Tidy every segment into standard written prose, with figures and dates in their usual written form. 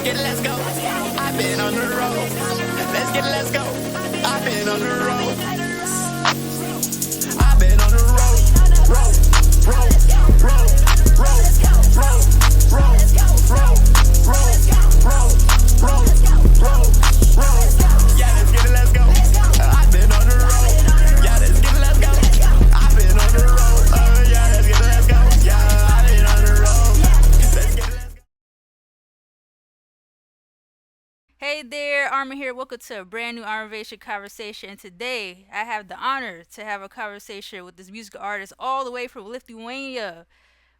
get it, let's go. I've been on the road. Let's get it, let's go. I've been on the road. I've been on the road. Road, road, road, road, road, road, road, road, road, road, road. Yeah, let's get it, let's go. I've been on the road. Yeah, let's get it, let's go. I've been on the road. Yeah, let's get it, let's go. Yeah, I've been on the road. Let's get it, let's go. Hey there, Arma here. Welcome to a brand new Armavation conversation. And today, I have the honor to have a conversation with this musical artist all the way from Lithuania,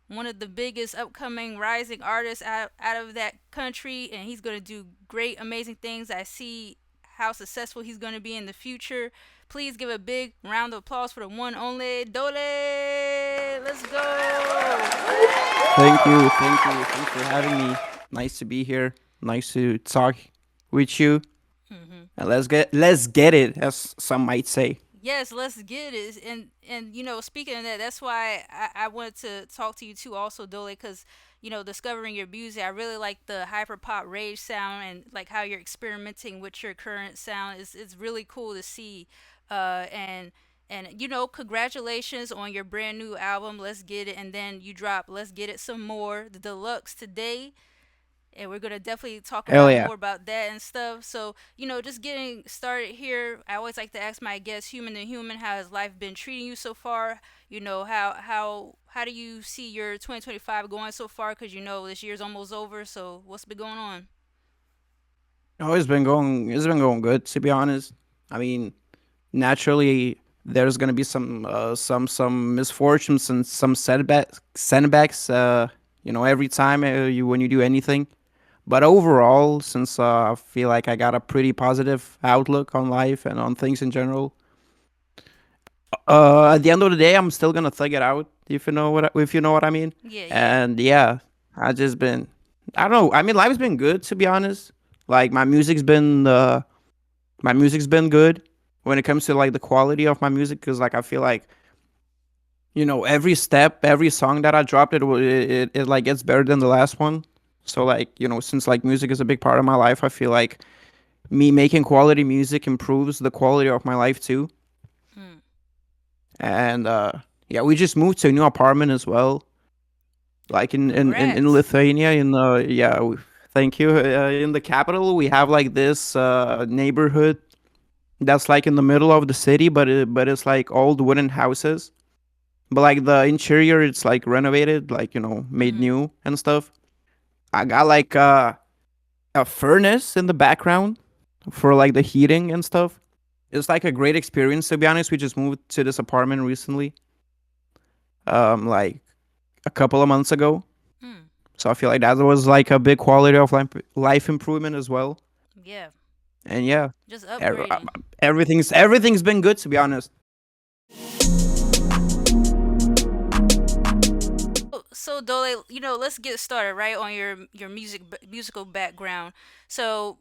one of the biggest upcoming rising artists out of that country. And he's going to do great, amazing things. I see how successful he's going to be in the future. Please give a big round of applause for the one only D0le. Let's go. Thanks for having me. Nice to be here. Nice to talk with you. And let's get it, as some might say. Yes, let's get it. And speaking of that, that's why I wanted to talk to you too, also Dole, because discovering your music, I really like the hyper pop rage sound and like how you're experimenting with your current sound. It's really cool to see. And congratulations on your brand new album. Let's get it, and then you drop Let's Get It some more, the deluxe today, and we're gonna definitely talk Hell about yeah. more about that and stuff. So, just getting started here, I always like to ask my guests, human to human, how has life been treating you so far? How do you see your 2025 going so far? Because this year's almost over. So, what's been going on? Oh, it's been going good, to be honest. I mean, naturally there's gonna be some misfortunes and some setbacks. Every time you when you do anything. But overall, since I feel like I got a pretty positive outlook on life and on things in general, at the end of the day, I'm still gonna thug it out. If you know what I mean. Yeah, yeah. And yeah, I just been. I don't know. I mean, life's been good, to be honest. Like my music's been good when it comes to like the quality of my music, because like I feel like every step, every song that I dropped, it like gets better than the last one. So like since like music is a big part of my life, I feel like me making quality music improves the quality of my life too. Hmm. And yeah, we just moved to a new apartment as well, like in Congrats. Lithuania. Yeah, thank you. In the capital, we have like this neighborhood that's like in the middle of the city, but it's like old wooden houses. But like the interior, it's like renovated, like made Mm-hmm. new and stuff. I got like a furnace in the background for like the heating and stuff. It's like a great experience, to be honest. We just moved to this apartment recently, like a couple of months ago. Hmm. So I feel like that was like a big quality of life improvement as well. Yeah. And yeah, Just ev- uh, upgrading. everything's been good, to be honest. So Dole, let's get started right on your musical background. So,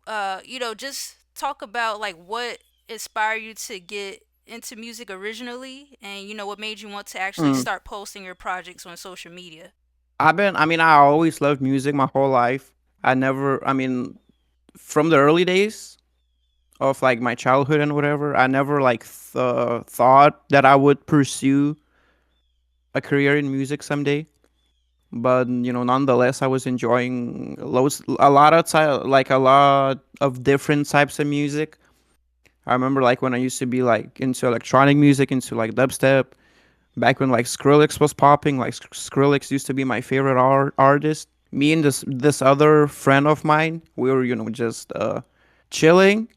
just talk about like what inspired you to get into music originally, and what made you want to actually Mm. start posting your projects on social media. I mean, I always loved music my whole life. I mean, from the early days of like my childhood and whatever, I never like thought that I would pursue a career in music someday. But nonetheless, I was enjoying a lot of different types of music. I remember like when I used to be like into electronic music, into like dubstep, back when like Skrillex was popping. Like Skrillex used to be my favorite artist. Me and this other friend of mine, we were just chilling,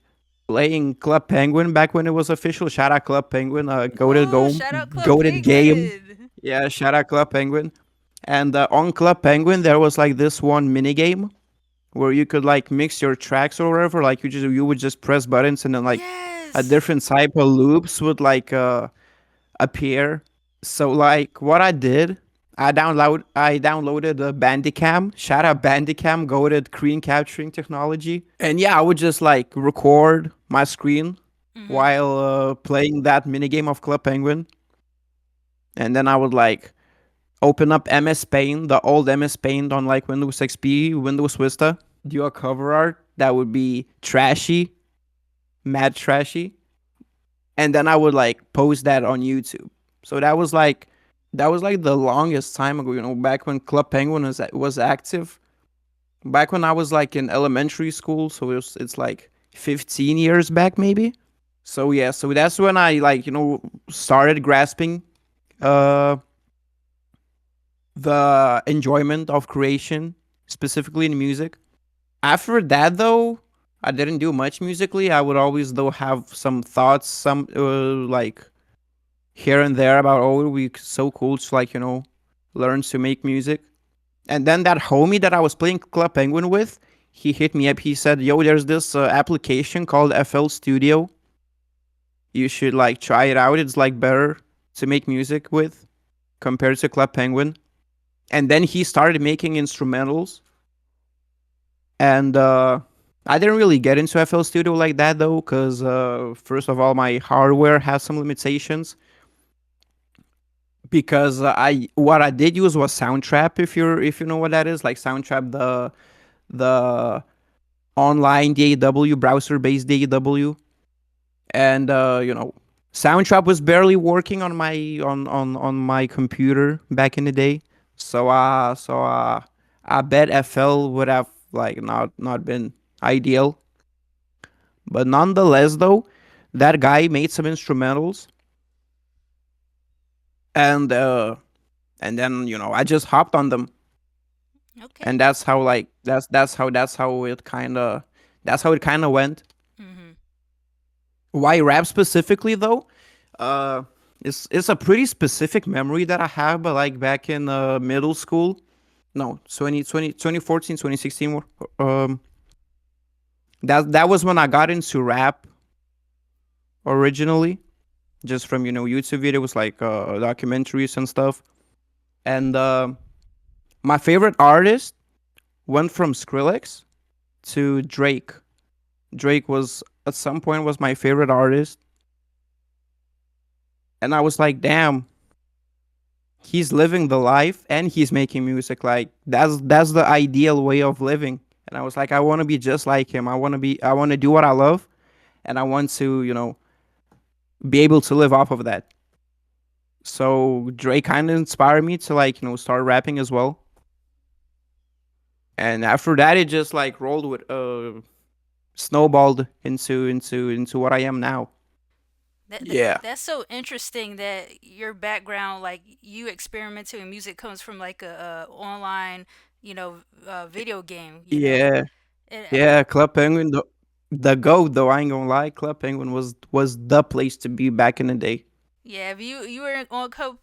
playing Club Penguin back when it was official. Shout out Club Penguin, Ooh, shout out Club goated game. Penguin. Yeah, shout out Club Penguin. And on Club Penguin, there was like this one mini game where you could like mix your tracks or whatever. Like you would just press buttons, and then like a Yes. different type of loops would like appear. So like what I did, I downloaded a Bandicam. Shout out Bandicam, goated screen capturing technology. And yeah, I would just like record my screen Mhm. while playing that mini game of Club Penguin, and then I would like open up MS Paint, the old MS Paint on like Windows XP, Windows Vista, do a cover art that would be trashy, mad trashy, and then I would like post that on YouTube. So that was like the longest time ago, back when Club Penguin was active. Back when I was like in elementary school, so it's like 15 years back maybe. So yeah, so that's when I like, started grasping uh the enjoyment of creation, specifically in music. After that though, I didn't do much musically. I would always though have some thoughts, some like here and there about, oh, it would be so cool to like, learn to make music. And then that homie that I was playing Club Penguin with, he hit me up. He said, "Yo, there's this application called FL Studio. You should like try it out. It's like better to make music with compared to Club Penguin." And then he started making instrumentals. And I didn't really get into FL Studio like that though, because first of all, my hardware has some limitations. Because I what I did use was Soundtrap. If you know what that is, like Soundtrap, the online DAW browser based DAW, and Soundtrap was barely working on my computer back in the day. So I bet FL would have like not been ideal. But nonetheless, though, that guy made some instrumentals, and and then I just hopped on them, Okay. and that's how like that's how it kind of went. Mhm. Why rap specifically though? Uh, it's a pretty specific memory that I have, but like back in middle school, no, 2014, 2016. That was when I got into rap originally, just from YouTube videos like documentaries and stuff. And my favorite artist went from Skrillex to Drake. Drake was at some point was my favorite artist, and I was like, damn, he's living the life and he's making music. Like that's the ideal way of living. And I was like, I want to be just like him. I want to do what I love, and I want to be able to live off of that. So Drake kind of inspired me to like start rapping as well. And after that, it just like rolled with snowballed into what I am now. Yeah. That's so interesting that your background, like you experimenting with music, comes from like a online, video game. Yeah. And, Yeah, Club Penguin, the goat though. I ain't gonna lie, Club Penguin was the place to be back in the day. yeah, if you were on Cub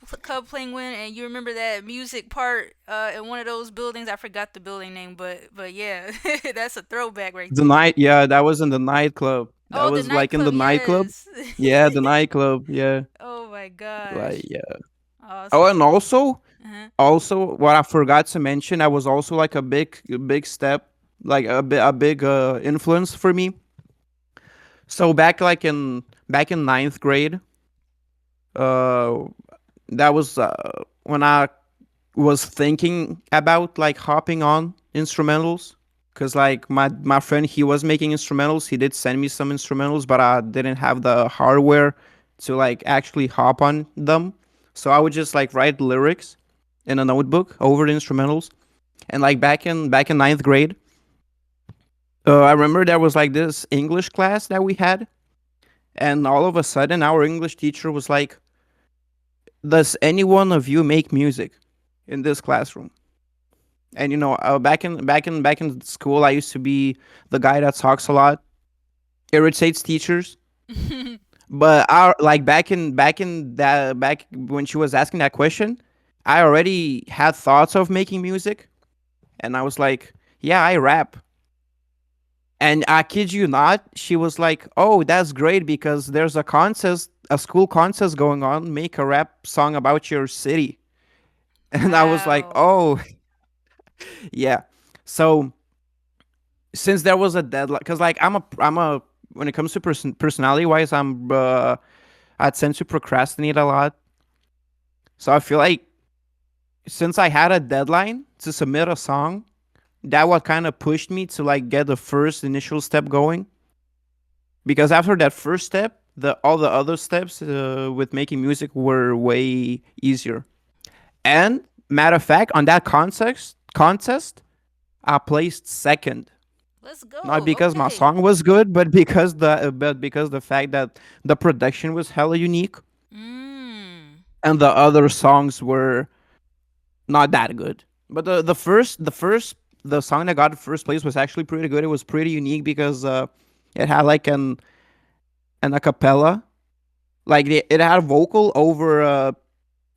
Penguin and you remember that music part in one of those buildings, I forgot the building name, but yeah, that's a throwback right The there. night, yeah, that was in the nightclub. That Oh, the was like in the nightclub, nightclub. yes. Yeah, the nightclub. Yeah, Oh my like gosh, yeah. Oh, awesome. and also, Uh-huh. what I forgot to mention, that was also like a big step, like a big influence for me. So back in ninth grade, uh, that was when I was thinking about like hopping on instrumentals, because like my friend, he was making instrumentals. He did send me some instrumentals, but I didn't have the hardware to like actually hop on them. So I would just like write lyrics in a notebook over the instrumentals. And like back in ninth grade, I remember there was like this English class that we had, and all of a sudden our English teacher was like, "Does any one of you make music in this classroom?" And back in school, I used to be the guy that talks a lot, irritates teachers. But our like back when she was asking that question, I already had thoughts of making music, and I was like, "Yeah, I rap." And I kid you not, she was like, "Oh, that's great because there's a contest, a school contest going on. Make a rap song about your city." And I was like, Wow. "Oh, yeah." So since there was a deadline, because like I'm a when it comes to personality wise, I tend to procrastinate a lot. So I feel like since I had a deadline to submit a song, that what kind of pushed me to like get the first initial step going. Because after that first step, the all the other steps with making music were way easier. And matter of fact, on that contest, I placed second. Let's Not go. because my Okay. song was good, but because the fact that the production was hella unique, Mm. and the other songs were not that good. But the song that got first place was actually pretty good. It was pretty unique because it had like an acapella, like it had a vocal over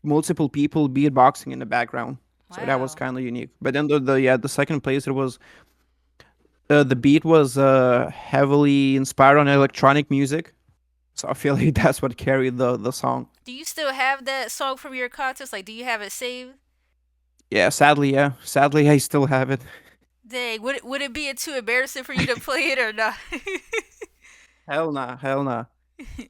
multiple people beatboxing in the background. So that was Wow. kind of unique. But then the second place, it was the beat was heavily inspired on electronic music. So I feel like that's what carried the song. Do you still have that song from your contest? Like, do you have it saved? Yeah, sadly I still have it. Dang, would it be too embarrassing for you to play it or not? Hell nah, hell nah.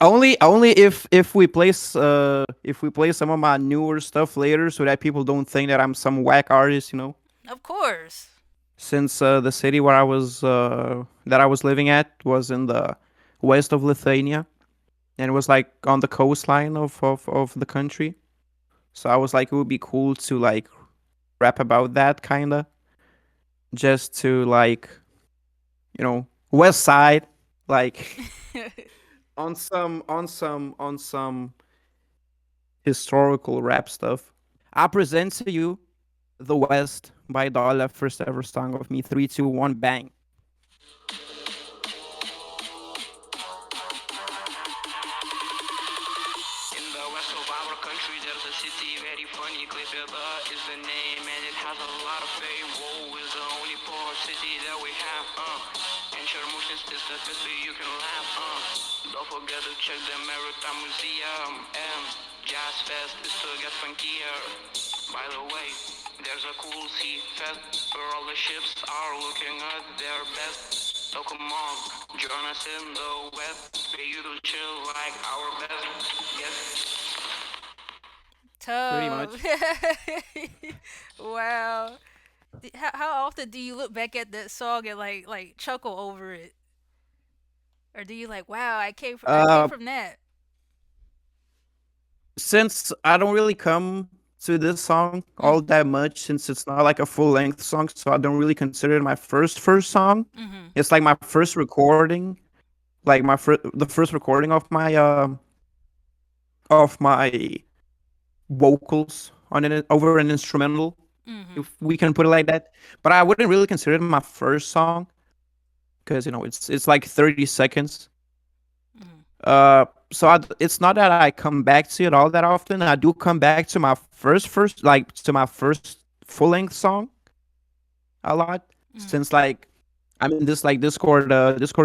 Only if we play some of my newer stuff later, so that people don't think that I'm some whack artist, you know. Of course. Since the city where I was living at was in the west of Lithuania, and it was like on the coastline of the country. So I was like, it would be cool to like rap about that kinda, just to like, west side, like on some historical rap stuff. I present to you the West by D0le, first ever song of me. 3, 2, 1, bang. In the west of our country, there's a city very funny. Klaipėda is the name, and it has a lot of fame. Whoa is the only poor city that we have. And Sharmushins is the best way you can laugh. Don't forget to check the Maritime Museum. And Jazz Fest is to get funkier. By the way, there's a cool sea fest where all the ships are looking at their best. So come on, join us in the west, for you to chill like our best. Yes. Pretty Tough. much. Wow. How often do you look back at that song and like chuckle over it, or do you like, wow, I came Uh, from that? since I don't really come to this song all Mm. that much, since it's not like a full length song, so I don't really consider it my first song. Mhm. It's like my first recording, like the first recording of my vocals on an over an instrumental, Mhm. if we can put it like that. But I wouldn't really consider it my first song because it's like 30 seconds. Mhm. It's not that I come back to it all that often. I do come back to my first full length song a lot, Mhm. since like I'm in this like Discord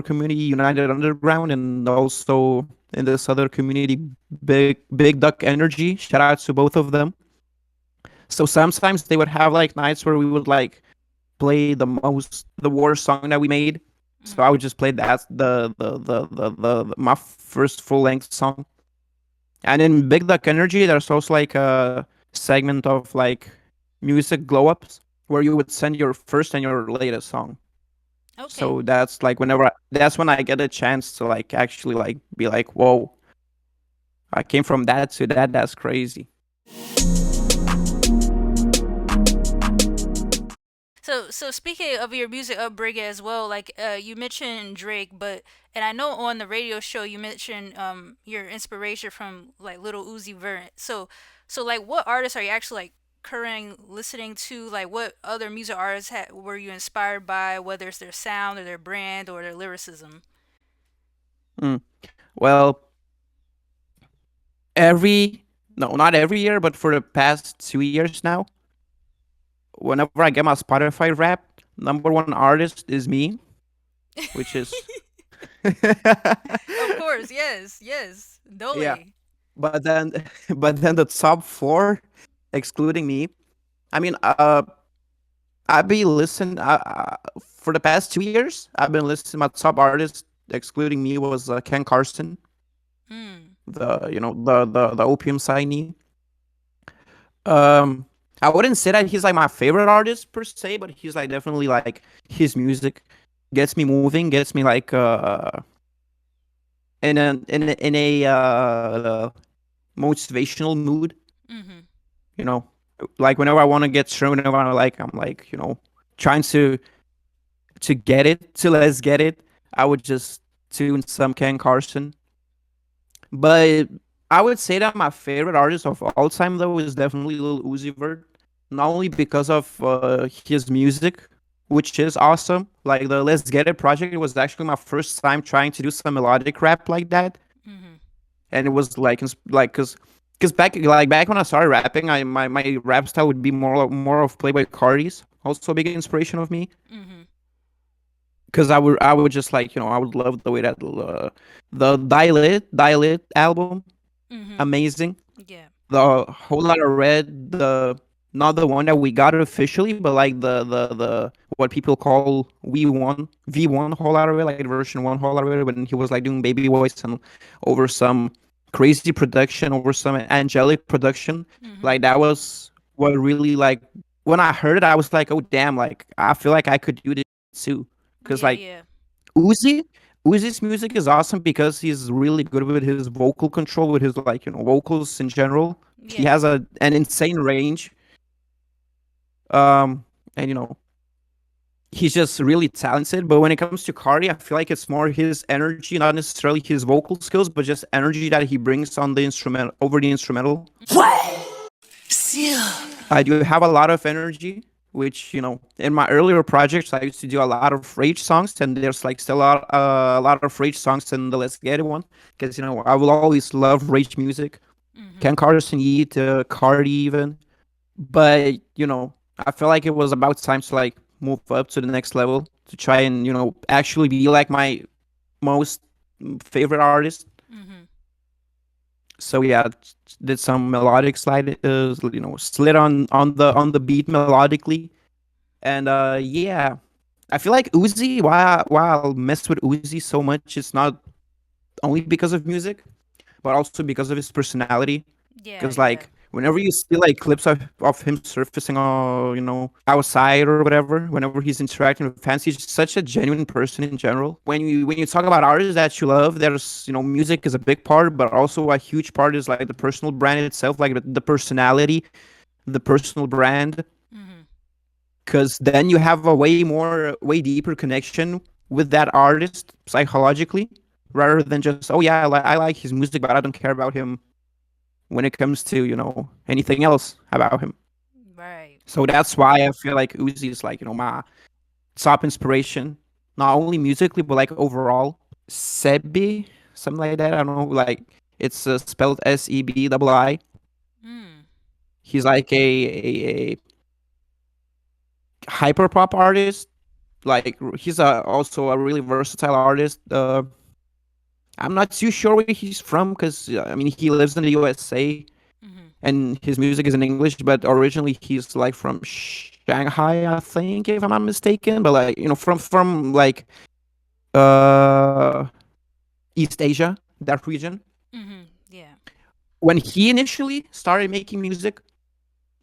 community, United Underground, and also in this other community, Big Duck Energy. Shout out to both of them. So sometimes they would have like nights where we would like play the worst song that we made. So I Mhm. would just play that the my first full length song. And in Big Duck Energy, there's also like a segment of like music glow ups where you would send your first and your latest song. Okay. So that's when I get a chance to like actually like be like, whoa, I came from that to that. That's crazy. So speaking of your music upbringing as well, like you mentioned Drake, but and I know on the radio show you mentioned your inspiration from like Little Uzi Vert. So like what artists are you actually like currently listening to? Like what other music artists were you inspired by, whether it's their sound or their brand or their lyricism? Mm. Well, every no, not every year, but for the past 2 years now, whenever I get my Spotify Wrapped, number one artist is me, which is Of course, yes, yes. yeah. D0le. But then, but then the top four, excluding me. I mean, I've been listening for the past 2 years. I've been listening. My top artist, excluding me, was Ken Carson, Mm. the Opium signee. Um, I wouldn't say that he's like my favorite artist per se, but he's like definitely like his music gets me moving, gets me like in a motivational mood. Mhm. You know, like whenever I want to get strong, whenever I like, I'm like trying to get it, to let's get it. I would just tune some Ken Carson, but I would say that my favorite artist of all time though is definitely Lil Uzi Vert. Not only because of his music, which is awesome. Like the Let's Get It project, it was actually my first time trying to do some melodic rap like that, Mhm. and it was like because back when I started rapping, my rap style would be more of Playboy Cardi's. Also a big inspiration of me Mhm. because I would just like I would love the way that the Die Lit album, Mhm. amazing. Yeah. The Whole Lot of Red, the not the one that we got officially, but like the what people call V1 Whole Lot of Red, like the version one Whole Lot of Red, when he was like doing baby voice and over some crazy production, over some angelic production, like Mhm. that was what really like when I heard it, I was like, oh damn, like I feel like I could do this too, because Yeah. like Yeah. Uzi. Uzi's music is awesome because he's really good with his vocal control, with his like vocals in general. He Yeah. has an insane range, um, and he's just really talented. But when it comes to Cardi, I feel like it's more his energy, not necessarily his vocal skills, but just energy that he brings on the instrument over the instrumental. I do have a lot of energy, which in my earlier projects I used to do a lot of rage songs, and there's like still a lot of rage songs in the Let's Get It one, because I will always love rage music. Ken Mhm. Carson, Yeet, Cardi even, but I feel like it was about time to like move up to the next level to try and actually be like my most favorite artist. Mhm. So yeah, did some melodic slid on the beat melodically. And yeah, I feel like Uzi. Why I'll mess with Uzi so much? It's not only because of music, but also because of his personality. Yeah. Because Yeah. like whenever you see like clips of him surfacing outside or whatever, whenever he's interacting with fans, he's such a genuine person in general. When you talk about artists that you love, there's music is a big part, but also a huge part is like the personal brand itself, like the personality, the personal brand, Mhm. because then you have a way deeper connection with that artist psychologically, rather than just, oh yeah, I like his music, but I don't care about him when it comes to anything else about him. Right. So that's why I feel like Uzi is like my top inspiration, not only musically but like overall. Sebi, something like that. I don't know, like it's spelled Sebii. Mm. He's like a hyper pop artist. Like he's also a really versatile artist. I'm not too sure where he's from because I mean he lives in the USA Mhm. and his music is in English, but originally he's like from Shanghai, I think, if I'm not mistaken. But like from like uh East Asia, that region. Mhm. Yeah. When he initially started making music,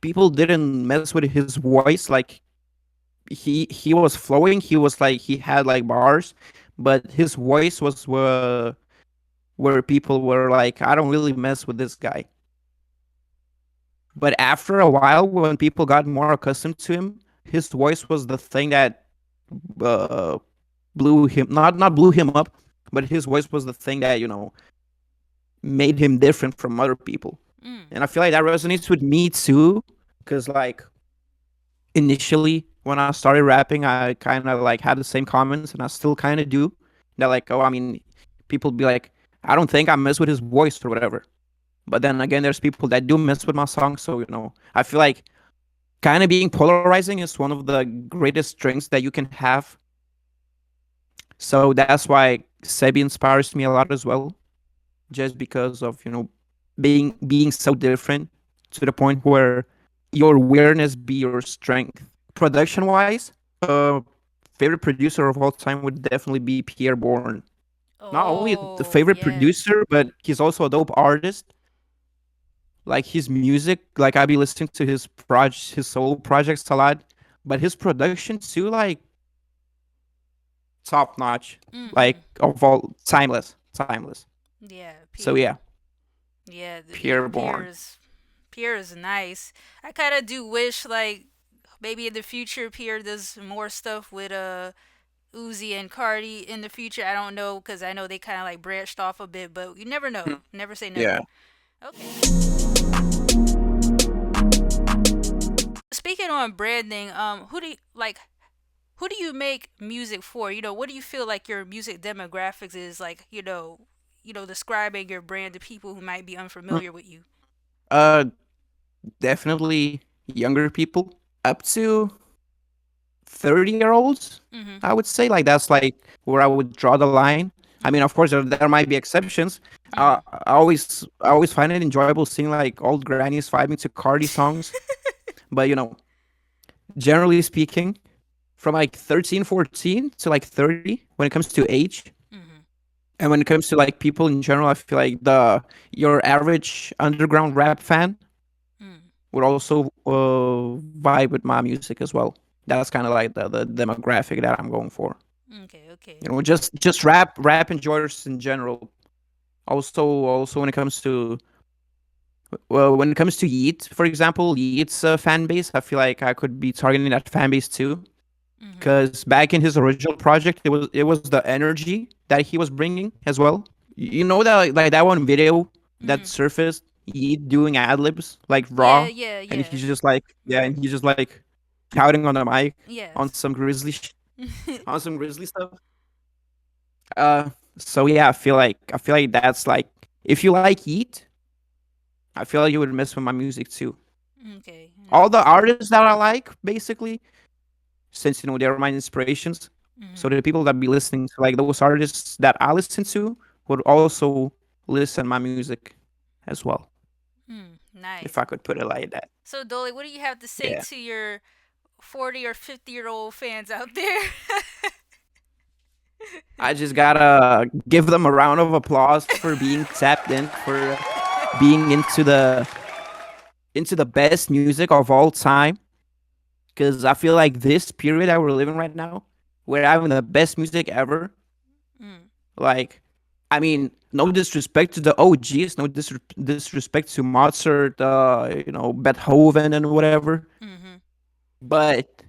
people didn't mess with his voice. Like he was flowing. He was like he had like bars, but his voice was where people were like, I don't really mess with this guy. But after a while, when people got more accustomed to him, his voice was the thing that uh, blew him not blew him up, but his voice was the thing that made him different from other people. Mm. And I feel like that resonates with me too, because like initially when I started rapping, I kind of like had the same comments, and I still kind of do. That like, oh, I mean, people be like, I don't think I mess with his voice or whatever. But then again, there's people that do mess with my songs, so I feel like kind of being polarizing is one of the greatest strengths that you can have. So that's why Sebi inspires me a lot as well, just because of being so different to the point where your weirdness be your strength. Production wise, favorite producer of all time would definitely be Pierre Bourne. Not only the Oh favorite yes. producer, but he's also a dope artist. like his music, like I be listening to his solo projects a lot, but his production too, like top notch, like Mm-mm. of all timeless. Yeah, So yeah, yeah, Pure Born. Pierre is nice. I kind of do wish like maybe in the future Pierre does more stuff with Uzi and Cardi in the future. I don't know because I know they kind of like branched off a bit, but you never know. Mm. Never say Yeah. never. Okay. Speaking on branding, who do you make music for? You know, what do you feel like your music demographics is like, describing your brand to people who might be Mm. unfamiliar with you? Uh, Definitely younger people up to 30-year-olds. Mhm. I would say like that's like where I would draw the line. I mean, Mhm. of course, there might be exceptions. Mhm. I always find it enjoyable seeing like old grannies vibing to Cardi songs. But generally speaking, from like 13, 14 to like 30, when it comes to age, Mhm. and when it comes to like people in general, I feel like the your average underground rap fan Mm. would also vibe with my music as well. That's kind of like the demographic that I'm going for. Okay. Okay. Just rap enjoyers in general. Also when it comes to when it comes to Yeet, for example, Yeet's fan base, I feel like I could be targeting that fan base too. Mhm. Because back in his original project, it was the energy that he was bringing as well. You know that like that one video that Mhm. surfaced, Yeet doing ad libs like Yeah. raw, Yeah. and Yeah. he's just like yeah, and Right. he's just like shouting on the mic on Yes. some on some grizzly stuff. So yeah, I feel like that's like if you like Yeet, I feel like you would mess with my music too. Okay. All the artists that I like, basically, since they're my inspirations. So Mhm. the people that be listening to like those artists that I listen to would also listen my music as well, if Nice. I could put it like that. So, D0le, what do you have to say Yeah. to your 40 or 50-year-old fans out there? I just gotta give them a round of applause for being tapped in, for being into the best music of all time. Because I feel like this period that we're living right now, we're having the best music ever. Mm. Like, I mean, no disrespect to the OGs, no disrespect to Mozart, Beethoven and whatever. Mhm. But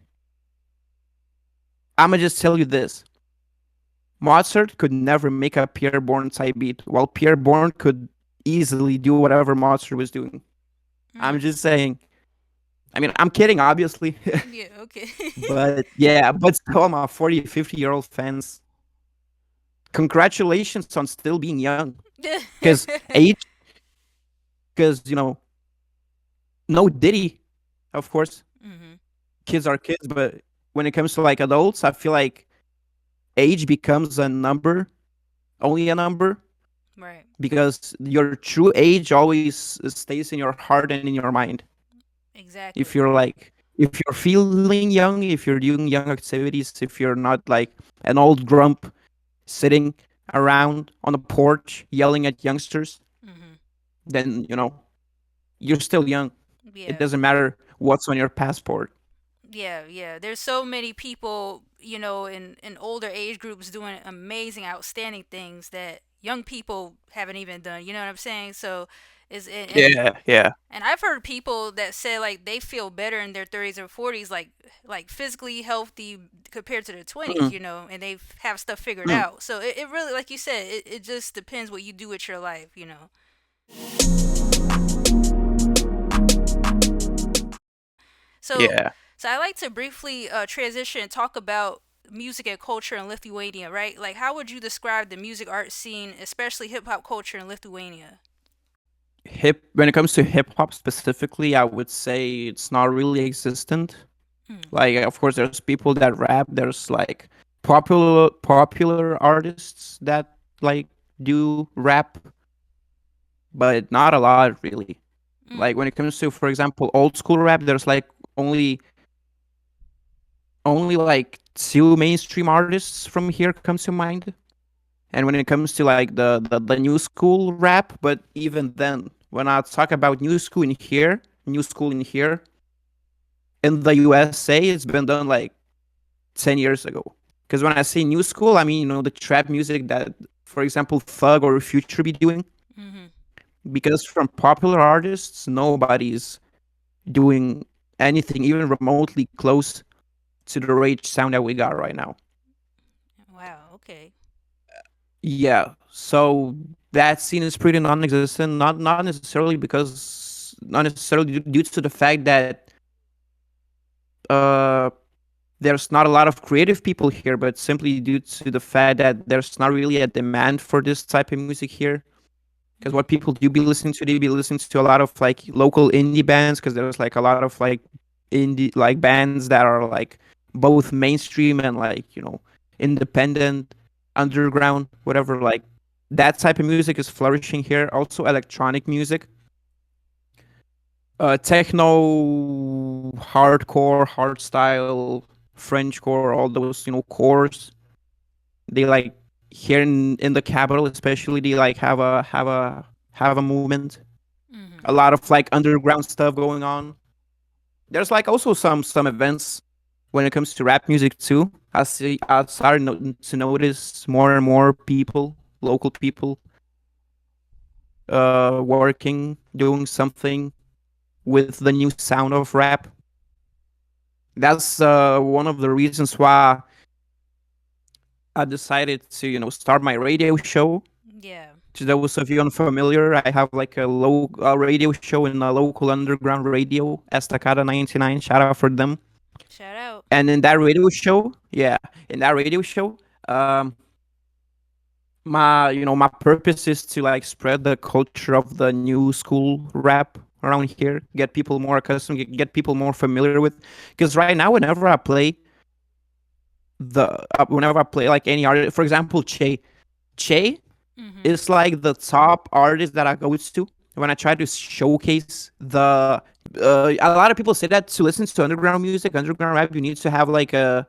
I'ma just tell you this: Mozart could never make a Pierre Bourne type beat, while Pierre Bourne could easily do whatever Mozart was doing. I'm Mm. just saying. I mean, I'm kidding, obviously, Yeah. Okay. but yeah, but still, my 40, 50-year-old fans, congratulations on still being young. Because age, because no Diddy, of course, Mhm. kids are kids, but when it comes to like adults, I feel like age becomes a number, only a number, Right. because your true age always stays in your heart and in your mind. If Exactly. you're like, if you're feeling young, if you're doing young activities, if you're not like an old grump sitting around on the porch yelling at youngsters, Mhm. then you're still young. It Yeah. doesn't matter what's on your passport. Yeah, yeah. There's so many people, in older age groups doing amazing, outstanding things that young people haven't even done. You know what I'm saying? So, is Yeah, yeah. and I've heard people that say like they feel better in their 30s or 40s, like physically healthy compared to their 20s. Mm, And they have stuff figured mm. out. So it really, like you said, it just depends what you do with your life. So, Yeah. so I like to briefly transition and talk about music and culture in Lithuania, right? Like, how would you describe the music art scene, especially hip hop culture in Lithuania? Hip When it comes to hip hop specifically, I would say it's not really existent. Mm, Like, of course, there's people that rap. There's like popular artists that like do rap, but not a lot really. mm, Like when it comes to, for example, old school rap, there's like only only like two mainstream artists from here comes to mind. And when it comes to like the new school rap, but even then, when I talk about new school in here, in the USA, it's been done like 10 years ago. Because when I say new school, I mean, the trap music that, for example, Thug or Future be doing. Mhm. Because from popular artists, nobody's doing anything even remotely close to the rage sound that we got right now. Wow. Okay. Yeah. So that scene is pretty non-existent. Not necessarily because not necessarily due to the fact that uh there's not a lot of creative people here, but simply due to the fact that there's not really a demand for this type of music here. Because what Mhm. people do be listening to, they be listening to a lot of like local indie bands. Because there's like a lot of like indie like bands that are like both mainstream and like independent, underground, whatever. Like that type of music is flourishing here. Also, electronic music, techno, hardcore, hardstyle, Frenchcore, all those cores. They like here in the capital, especially, they like have a movement. A Mhm. lot of like underground stuff going on. There's like also some events when it comes to rap music too. I started to notice more and more people, local people, working, doing something with the new sound of rap. That's one of the reasons why I decided to start my radio show. Yeah. To those of you unfamiliar, I have like a radio show in a local underground radio, Estacada 99. Shout out for them. Shout out. And in that radio show, yeah, in that radio show, um, my purpose is to like spread the culture of the new school rap around here, get people more accustomed, get people more familiar with. Because right now, whenever I play like any artist, for example, Che Mhm. is like the top artist that I go to when I try to showcase the. A lot of people say that to listen to underground music, underground rap, you need to have like a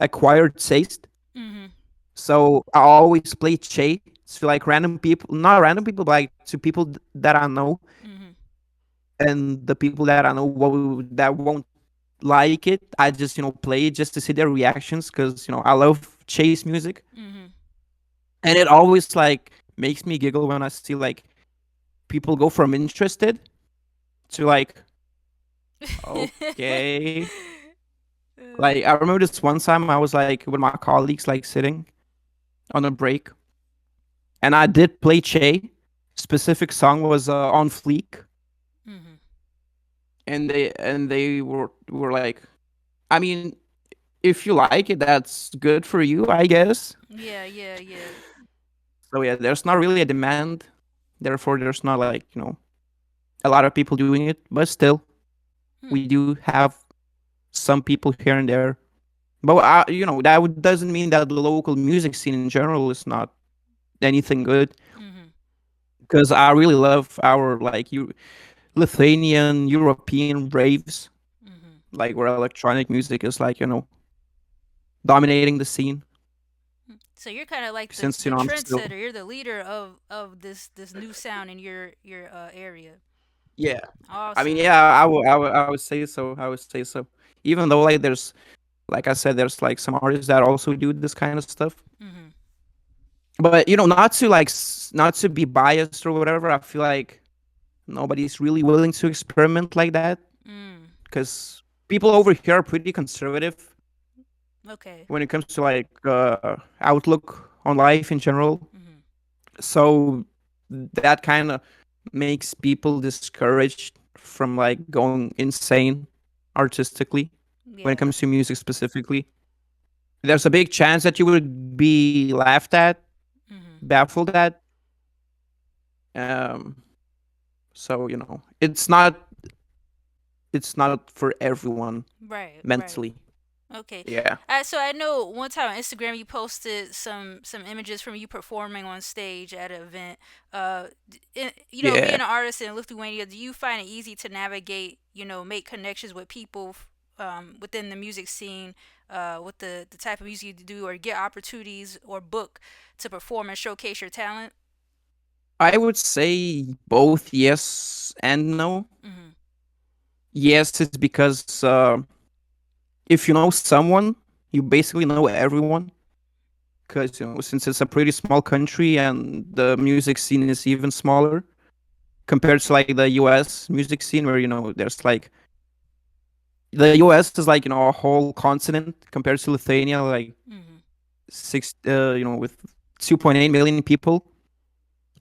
acquired taste. Mhm. So I always play Che to like random people, not random people, but like to people that I know, Mhm. and the people that I know that won't like it. I just play it just to see their reactions because I love Che's music, Mhm. and it always like makes me giggle when I see like people go from interested to like okay. Like I remember this one time I was like with my colleagues like sitting on a break, and I did play Che. Specific song was on Fleek, Mhm. and they were like, I mean, if you like it, that's good for you, I guess. Yeah. Yeah. Yeah. So yeah, there's not really a demand, therefore there's not like a lot of people doing it, but still Hmm. we do have some people here and there. But that doesn't mean that the local music scene in general is not anything good. Mhm. Because I really love our like Lithuanian European raves, Mhm. like where electronic music is like dominating the scene. So you're kind of like the Since the I'm still, trendsetter. You're the leader of this new sound in your area. yeah. I mean, Awesome. yeah, I would say so. I would say so. Even though like there's like I said, there's like some artists that also do this kind of stuff. Mhm. But not to like not to be biased or whatever. I feel like nobody's really willing to experiment like that Mm. because people over here are pretty conservative Okay. when it comes to like outlook on life in general. Mhm. So that kind of makes people discouraged from like going insane artistically when it Yeah. comes to music specifically. There's a big chance that you would be laughed at, Mhm. baffled at. Um, so it's not for everyone Right. Right. mentally. Okay. Yeah, So I know one time on Instagram you posted some images from you performing on stage at an event. Being yeah. an artist in Lithuania, do you find it easy to navigate? Make connections with people within the music scene, with the type of music you do, or get opportunities or book to perform and showcase your talent. I would say both yes and no. Mhm. Yes, it's because if you know someone, you basically know everyone. Because since it's a pretty small country and the music scene is even smaller compared to like the U.S. music scene, where there's like the U.S. is like a whole continent compared to Lithuania, like Mhm. with 2.8 million people,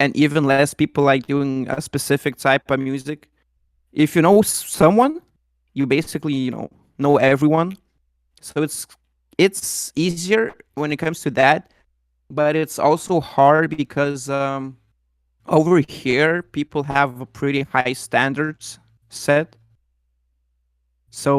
and even less people like doing a specific type of music. If you know someone, you basically know everyone. So it's easier when it comes to that, but it's also hard because over here people have a pretty high standards set. So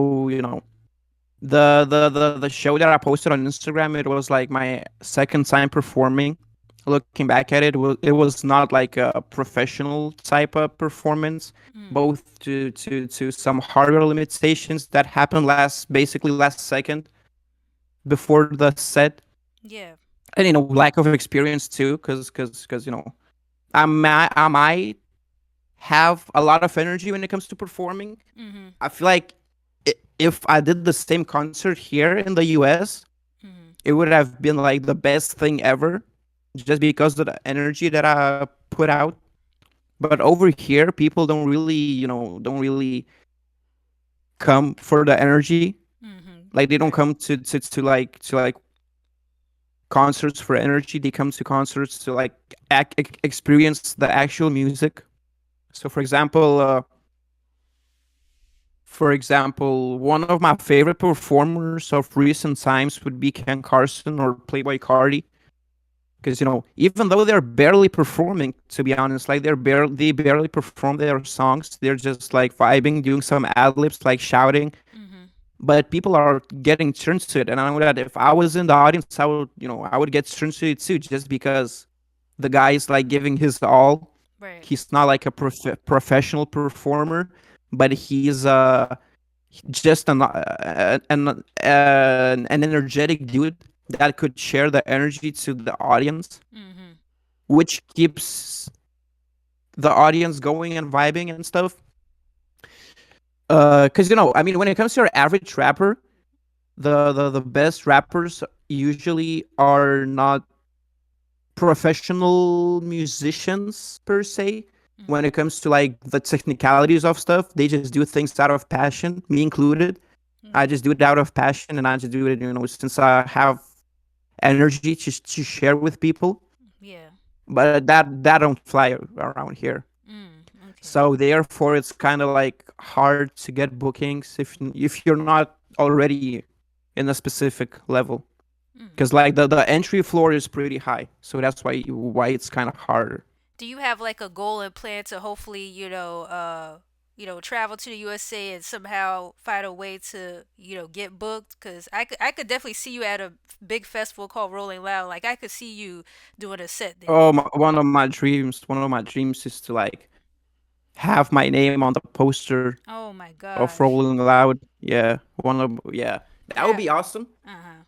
the show that I posted on Instagram, it was like my second time performing. Looking back at it, it was not like a professional type of performance, Mhm. both to some hardware limitations that happened basically last second before the set, Yeah. and lack of experience too, because I might have a lot of energy when it comes to performing. Mhm. I feel like if I did the same concert here in the US, Mhm. it would have been like the best thing ever, just because of the energy that I put out. But over here, people don't really come for the energy. Mhm. Like they don't Right. come to concerts for energy. They come to concerts to like experience the actual music. So, for example, one of my favorite performers of recent times would be Ken Carson or Playboy Cardi. Because even though they're barely performing, to be honest, like they barely perform their songs. They're just like vibing, doing some ad libs, like shouting. Mhm. But people are getting turned to it, and I know that if I was in the audience, I would get turned to it too, just because the guy is like giving his all. Right. He's not like a professional performer, but he's just an energetic dude that could share the energy to the audience, Mhm. which keeps the audience going and vibing and stuff. Because I mean, when it comes to your average rapper, the best rappers usually are not professional musicians per se. When it Mhm. comes to like the technicalities of stuff, they just do things out of passion, me included. I Yeah. just do it out of passion, and I just do it, since I have energy to share with people. Yeah. But that don't fly around here. Mm. Okay. So therefore, it's kind of like hard to get bookings if you're not already in a specific level. Mm. Because like the entry floor is pretty high, so that's why it's kind of harder. Do you have like a goal and plan to hopefully, travel to the USA and somehow find a way to, get booked? Cause I could definitely see you at a big festival called Rolling Loud. Like I could see you doing a set there. Oh, one of my dreams is to like have my name on the poster Oh my of gosh. Rolling Loud. Yeah, that would That. be awesome. Uh-huh.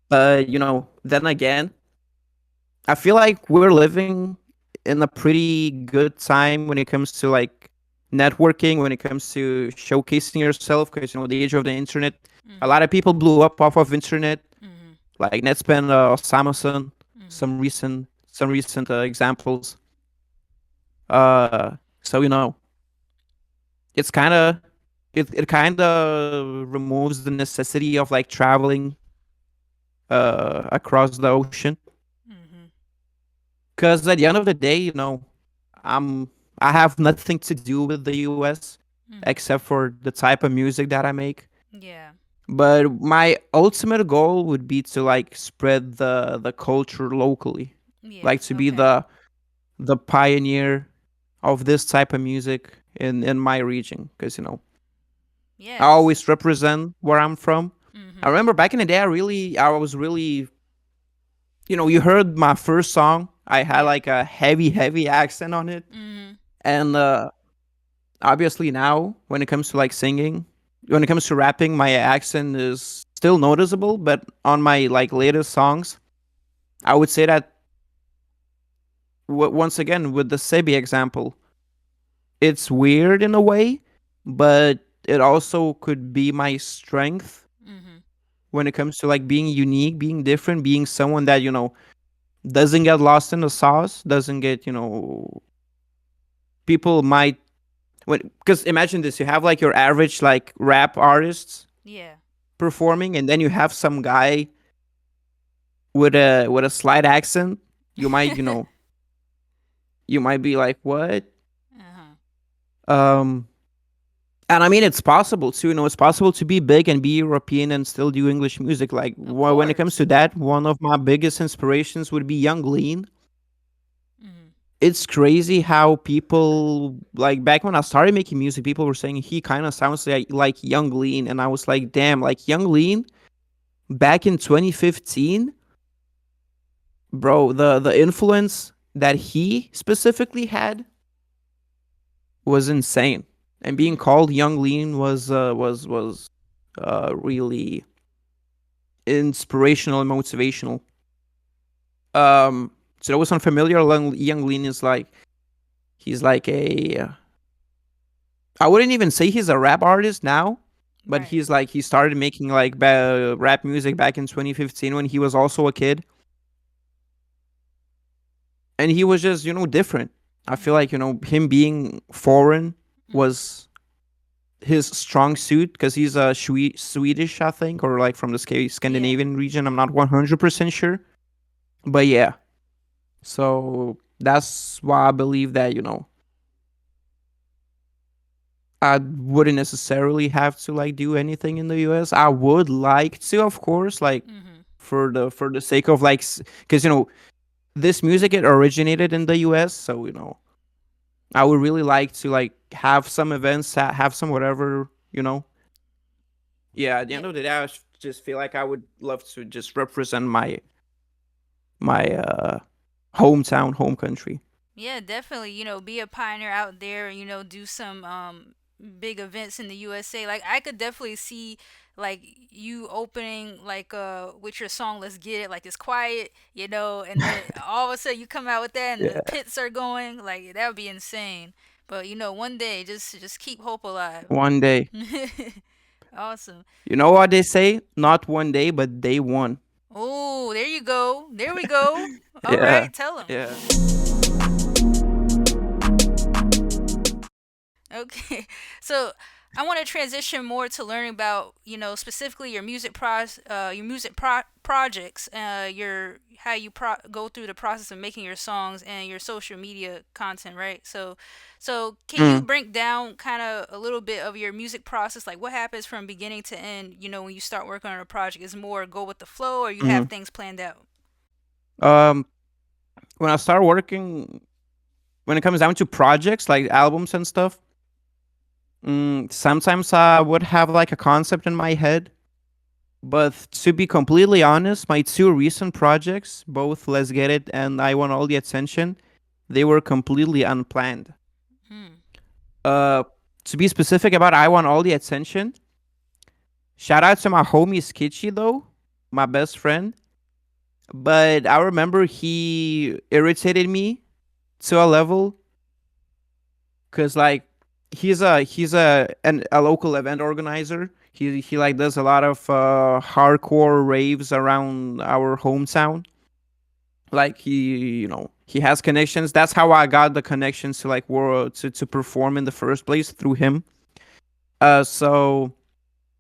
But then again, I feel like we're living in a pretty good time when it comes to like networking, when it comes to showcasing yourself, because the age of the internet, a Mhm. lot of people blew up off of internet, Mhm. like Netspan, Samuson, Mhm. some recent examples. So it kind of removes the necessity of like traveling across the ocean, Mhm. because at the end of the day, I'm I have nothing to do with the US Mhm. except for the type of music that I make. Yeah. But my ultimate goal would be to like spread the culture locally, Yeah. like to be Okay. the pioneer of this type of music in my region, because I Yes. always represent where I'm from. I Mhm. remember back in the day, I was really, you heard my first song. I had Yeah. like a heavy accent on it, Mhm. and obviously now when it comes to like singing, when it comes to rapping, my accent is still noticeable. But on my like latest songs, I would say that once again with the Sebi example, it's weird in a way, but it also could be my strength Mhm. when it comes to like being unique, being different, being someone that, doesn't get lost in the sauce, doesn't get, people might when because imagine this, you have like your average like rap artists Yeah. performing, and then you have some guy with a slight accent. You might, you might be like, what? Uh-huh. Um and I mean, it's possible too. It's possible to be big and be European and still do English music. Like, Of when it comes course. to that, one of my biggest inspirations would be Young Lean. Mhm. It's crazy how people, like, back when I started making music, people were saying he kind of sounds like Young Lean, and I was like, damn, like Young Lean back in 2015, bro. The influence that he specifically had was insane, and being Mhm. called Young Lean was really inspirational and motivational. So that was unfamiliar. Young Lean is like, he's like I wouldn't even say he's a rap artist now, but Right. he's like, he started making like rap music back in 2015 when he was also a kid, and he was just, different. I feel Mhm. like, him being foreign Mhm. was his strong suit, because he's a Swedish, I think, or like from the Yeah. Scandinavian region. I'm not 100% sure, but yeah. So that's why I believe that, I wouldn't necessarily have to like do anything in the US. I would like to, of course, like Mhm. for the sake of like, because this music, it originated in the US, so I would really like to like have some events, have some whatever. Yeah, at the Yeah. end of the day, just feel like I would love to just represent my hometown, home country. Yeah, definitely. Be a pioneer out there. Do some big events in the USA. Like I could definitely see like you opening like with your song "Let's Get It." Like it's quiet, and then all of a sudden you come out with that and the Yeah, pits are going. Like that would be insane. But one day, just keep hope alive. one day. Awesome. You know what they say? Not one day, but day one. Oh, there you go. There we go. All Yeah, right, tell them. yeah. Okay, so I want to transition more to learning about specifically your projects, your how you go through the process of making your songs and your social media content, right? So can you Mm, break down kind of a little bit of your music process, like what happens from beginning to end? When you start working on a project, is more go with the flow, or you have mm. things planned out? Um, when I start working, when it comes down to projects like albums and stuff, sometimes I would have like a concept in my head. But to be completely honest, my two recent projects, both Let's Get It and I Want All the Attention, they were completely unplanned. Hmm. Uh, to be specific about I Want All the Attention, shout out to my homie Skitchy though, my best friend. But I remember he irritated me to a level, because like he's a local event organizer. He like does a lot of hardcore raves around our hometown. Like he has connections. That's how I got the connections to like world to perform in the first place, through him. So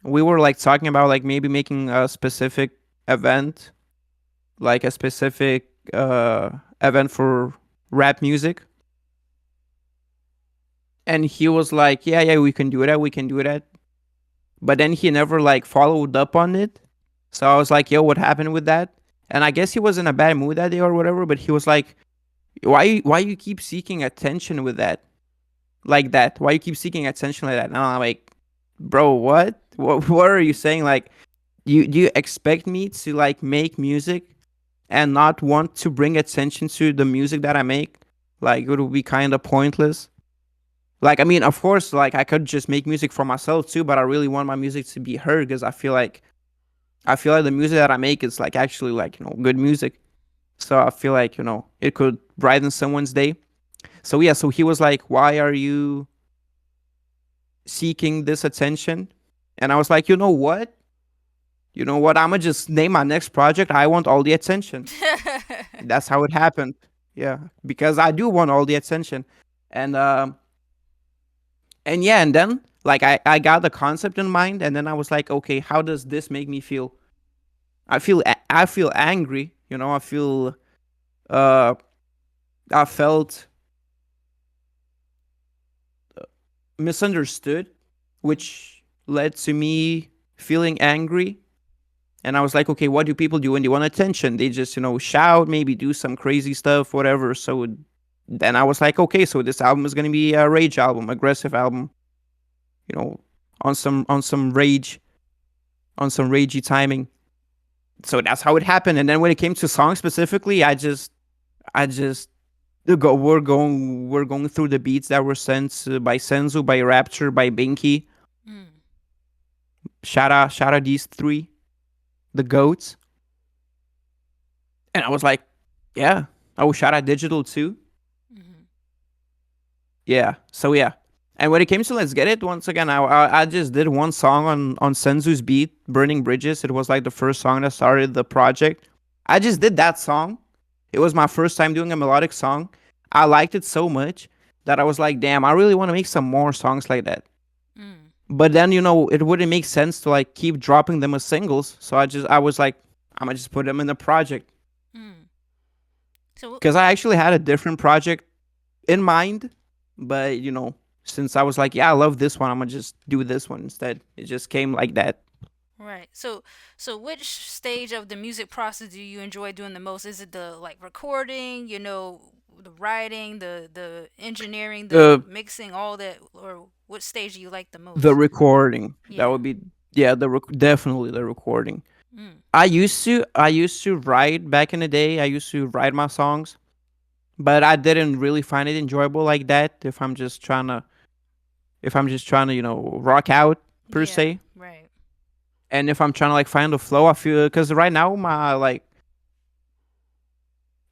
we were like talking about like maybe making a specific event, like a specific event for rap music. And he was like, yeah, yeah, we can do that, we can do that. But then he never like followed up on it. So I was like, yo, what happened with that? And I guess he was in a bad mood that day or whatever, but he was like, why you keep seeking attention with that? Like that? Why you keep seeking attention like that? And I'm like, bro, what? What are you saying? Like, do you expect me to like make music and not want to bring attention to the music that I make? Like, it would be kind of pointless. Like, I mean, of course, like I could just make music for myself too, but I really want my music to be heard, because I feel like the music that I make is like actually like good music. So I feel like it could brighten someone's day. So yeah, so he was like, "Why are you seeking this attention?" And I was like, You know what? I'ma just name my next project. I want all the attention. That's how it happened. Yeah, because I do want all the attention, and and yeah, and then like I got the concept in mind, and then I was like, okay, how does this make me feel? I feel angry. Uh I felt misunderstood, which led to me feeling angry. And I was like, okay, what do people do when they want attention? They just, shout, maybe do some crazy stuff, whatever. So then I was like, okay, so this album is gonna be a rage album, aggressive album, you know, on some ragey timing. So that's how it happened. And then when it came to songs specifically, I just we're going through the beats that were sent by Senzu, by Rapture, by Binky. Mm. Shout out these three, the goats. And I was like, yeah. Oh, shout out Digital too. Mm-hmm. Yeah. So yeah. And when it came to Let's Get It, once again, I just did one song on Senzu's beat, Burning Bridges. It was like the first song that started the project. I just did that song. It was my first time doing a melodic song. I liked it so much that I was like, damn, I really want to make some more songs like that. Mm. But then, it wouldn't make sense to like keep dropping them as singles. So I was like, I'm gonna just put them in the project. Mm. So Because I actually had a different project in mind, but since I was like, yeah, I love this one, I'm gonna just do this one instead. It just came like that. right. So which stage of the music process do you enjoy doing the most? Is it the like recording, the writing, the engineering, the The mixing, all that, or what stage do you like the the most? recording that Yeah. would be, yeah, definitely the recording. Mm. I used to write back in the day. I used to write my songs, but I didn't really find it enjoyable like that. If I'm just trying to rock out per Yeah. se. Right. And if I'm trying to like find the flow, I feel because right now my like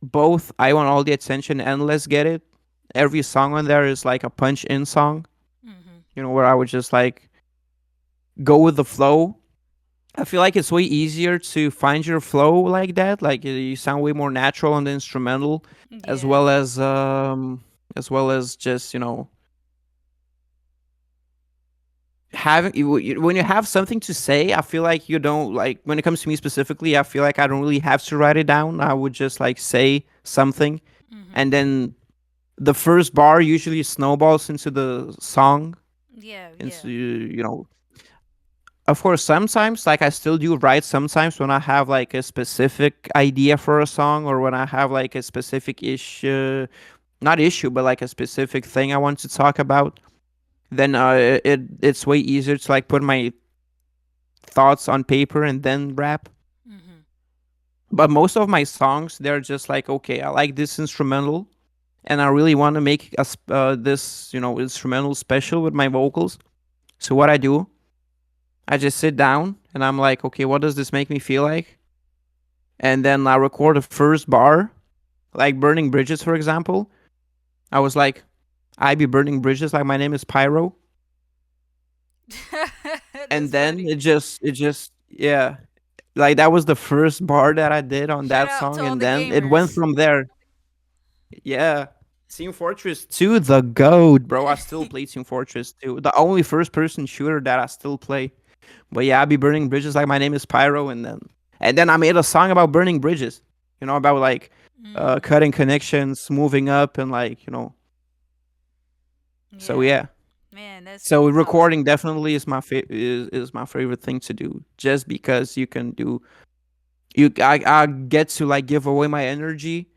both I Want All the Attention and Let's Get It, every song on there is like a punch in song, Mm-hmm. where I would just like go with the flow. I feel like it's way easier to find your flow like that. Like you sound way more natural on the instrumental, as Yeah. well as just having when you have something to say. I feel like you don't like when it comes to me specifically. I feel like I don't really have to write it down. I would just like say something, Mm-hmm. and then the first bar usually snowballs into the song. Yeah. Yeah. Into of course, sometimes like I still do write sometimes when I have like a specific idea for a song, or when I have like a specific issue, not issue, but like a specific thing I want to talk about. Then it's way easier to like put my thoughts on paper and then rap. Mm-hmm. But most of my songs, they're just like, okay, I like this instrumental, and I really want to make this instrumental special with my vocals. So what I do, I just sit down and I'm like, okay, what does this make me feel like? And then I record the first bar, like Burning Bridges, for example. I was like, I be burning bridges like my name is Pyro. And That's then funny. yeah, like that was the first bar that I did on Shout that out to song, all and the then it went gamers. from there. Yeah. Team Fortress 2, the goat, bro. I still play Team Fortress 2. The only first person shooter that I still play. But yeah, I be burning bridges like my name is Pyro, and then I made a song about burning bridges. About like Mm. cutting connections, moving up, and like, so Yeah. yeah. Man, So that's awesome. recording definitely is my favorite thing to do, just because you can do you I get to like give away my energy,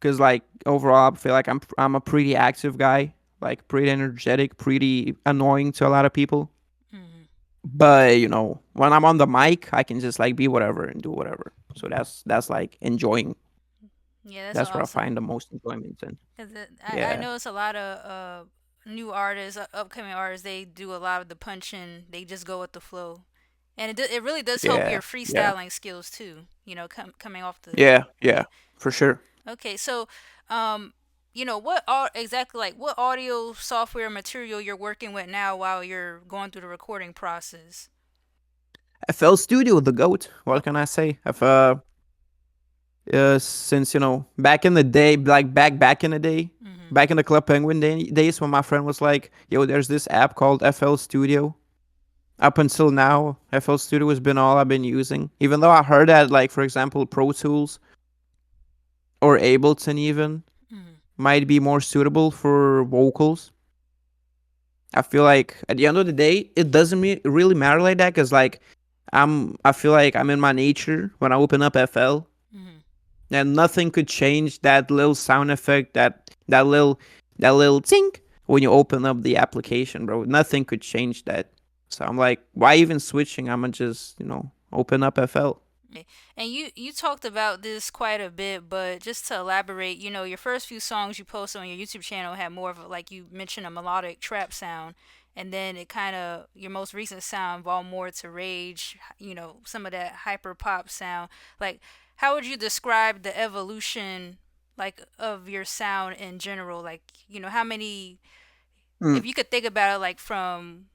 because like overall I feel like I'm a pretty active guy, like pretty energetic, pretty annoying to a lot of people. Mm. But when I'm on the mic, I can just like be whatever and do whatever. So that's like enjoying. Yeah, that's That's where I awesome. find the most enjoyment in. Cause I Yeah, know it's a lot of new artists, upcoming artists. They do a lot of the punching. They just go with the flow, and it really does help yeah, your yeah, freestyling skills too. Coming off the yeah, yeah. yeah, for sure. Okay, so um, what exactly like what audio software material you're working with now while you're going through the recording process? FL Studio, the goat. What Oh, can I say? Since back in the day, like back in the day, mm-hmm, back in the Club Penguin days, when my friend was like, "Yo, there's this app called FL Studio." Up until now, FL Studio has been all I've been using. Even though I heard that, like for example, Pro Tools or Ableton even mm-hmm, might be more suitable for vocals. I feel like at the end of the day, it doesn't really matter like that because like I feel like I'm in my nature when I open up FL, mm-hmm. and nothing could change that little sound effect, that little tink when you open up the application, bro. Nothing could change that. So I'm like, why even switching? I'ma just open up FL. And you talked about this quite a bit, but just to elaborate, your first few songs you posted on your YouTube channel had more of a, like you mentioned, a melodic trap sound, and then it kind of your most recent sound evolved more to rage, some of that hyper pop sound. Like, how would you describe the evolution like of your sound in general? Like, how many Mm, if you could think about it like from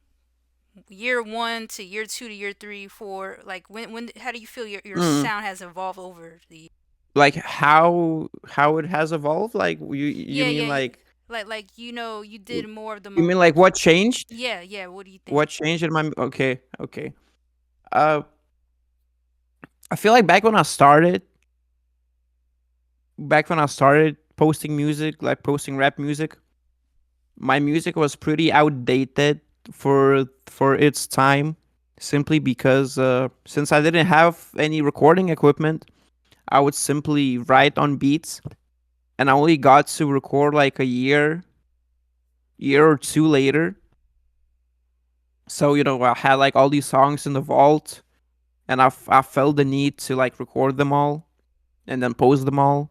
year one to year two to year three, four, like when how do you feel your mm. sound has evolved over the years? Like how it has evolved? Like you Yeah, mean yeah, like like you did more of the you mean like what changed? yeah, yeah. What do you think? What changed in my okay, okay. Uh, I feel like back when I started posting music, like posting rap music, my music was pretty outdated for its time, simply because since I didn't have any recording equipment, I would simply write on beats, and I only got to record like a year or two later. So I had like all these songs in the vault, and I felt the need to like record them all and then post them all.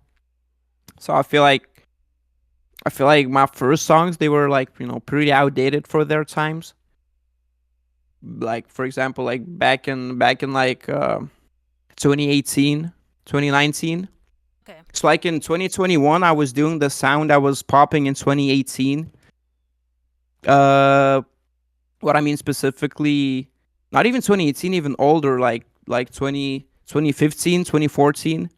So I feel like my first songs, they were like pretty outdated for their times. Like for example, like back in like 2018, 2019. Okay. So like in 2021, I was doing the sound that was popping in 2018. Uh, what I mean specifically, not even 2018, even older, like 2015, 2014.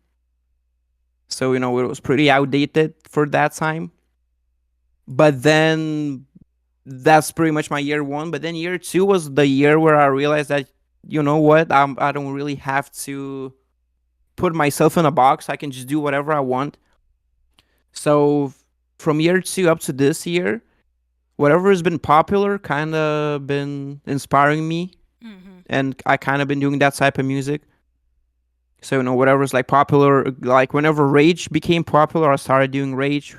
So it was pretty outdated for that time. But then that's pretty much my year one. But then year two was the year where I realized that what, I don't really have to put myself in a box. I can just do whatever I want. So from year two up to this year, whatever has been popular kind of been inspiring me, Mhm. and I kind of been doing that type of music. So whatever's like popular, like whenever rage became popular, I started doing rage.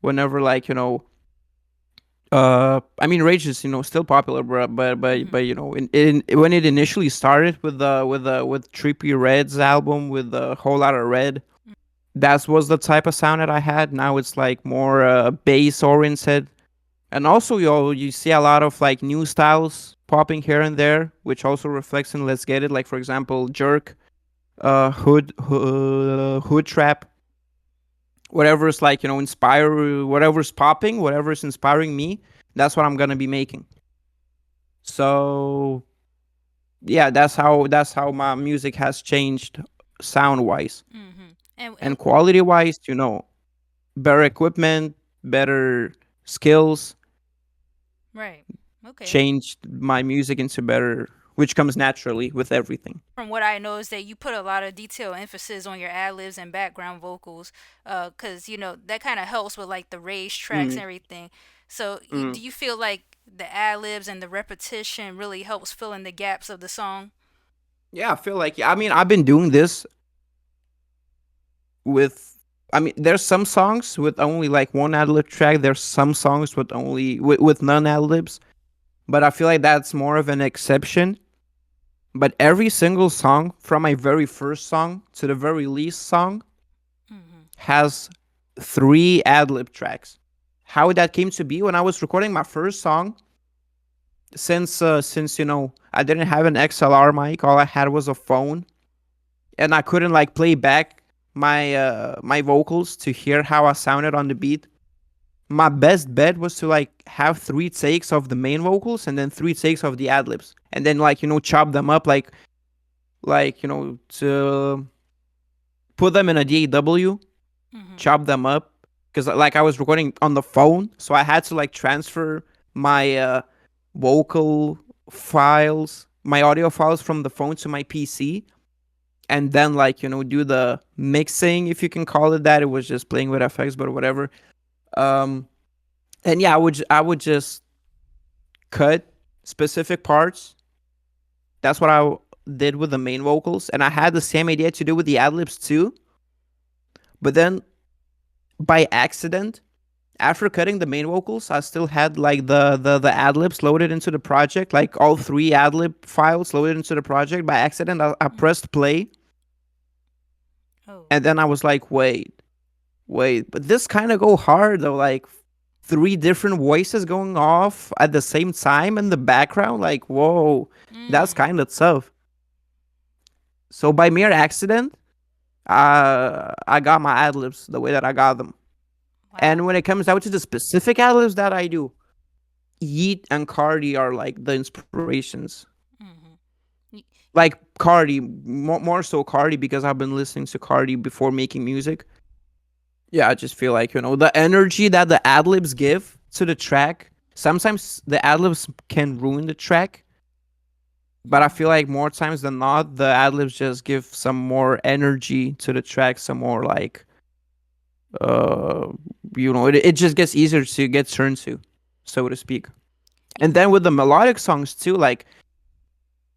Whenever like I mean, Rage is still popular, but Mhm. when it initially started with Trippie Red's album with a whole lot of red, that was the type of sound that I had. Now it's like more bass oriented, and also you see a lot of like new styles popping here and there, which also reflects in Let's Get It. Like for example, Jerk, Hood Trap, whatever's like inspire, whatever's popping, whatever's inspiring me, that's what I'm gonna be making. So yeah, that's how my music has changed, sound wise Mhm. And and quality wise. Better equipment, better skills right. Okay. changed my music into better, which comes naturally with everything. From what I know is that you put a lot of detail emphasis on your ad libs and background vocals, cause that kind of helps with like the raised tracks and Mm, everything. So, do mm. you feel like the ad libs and the repetition really helps fill in the gaps of the song? Yeah, I feel like, yeah, I mean, I've been doing this with. I mean, there's some songs with only like one ad lib track. There's some songs with none ad libs, but I feel like that's more of an exception. But every single song, from my very first song to the very least song, Mhm. has three ad lib tracks. How that came to be, when I was recording my first song, since I didn't have an XLR mic, all I had was a phone, and I couldn't like play back my vocals to hear how I sounded on the beat, my best bet was to like have 3 takes of the main vocals and then 3 takes of the ad libs, and then like chop them up like to put them in a DAW, Mm-hmm. chop them up, because like I was recording on the phone, so I had to like transfer my vocal files, my audio files from the phone to my PC, and then like do the mixing, if you can call it that. It was just playing with effects, but whatever. Um, and yeah, I would just cut specific parts. That's what I did with the main vocals, and I had the same idea to do with the ad libs too. But then by accident, after cutting the main vocals, I still had like the ad libs loaded into the project, like all 3 ad lib files loaded into the project. By accident, I pressed play, Oh. and then I was like, wait, but this kind of go hard though, like 3 different voices going off at the same time in the background. Like, whoa, that's Mm. kind of tough. So by mere accident, I got my ad libs the way that I got them. And Wow. when it comes down to the specific ad libs that I do, Yeet and Cardi are like the inspirations. Mm-hmm. Like Cardi, more so Cardi, because I've been listening to Cardi before making music. Yeah, I just feel like the energy that the ad libs give to the track. Sometimes the ad libs can ruin the track, but I feel like more times than not, the ad libs just give some more energy to the track, some more like uh it just gets easier to get turned to, so to speak. And then with the melodic songs too, like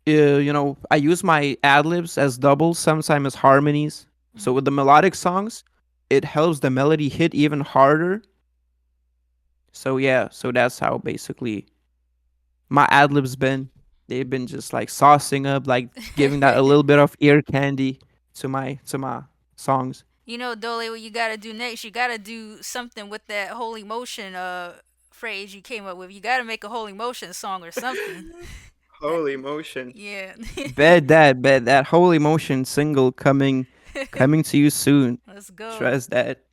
I use my ad libs as doubles, sometimes as harmonies. So with the melodic songs, it helps the melody hit even harder. So yeah, so that's how basically my ad libs been. They've been just like saucing up, like giving that a little bit of ear candy to my songs. D0le, what you gotta do next, you gotta do something with that holy motion phrase you came up with. You gotta make a holy motion song or something. That Holy motion. yeah. Bet that Holy Motion single coming to you soon. Let's go. Trust that.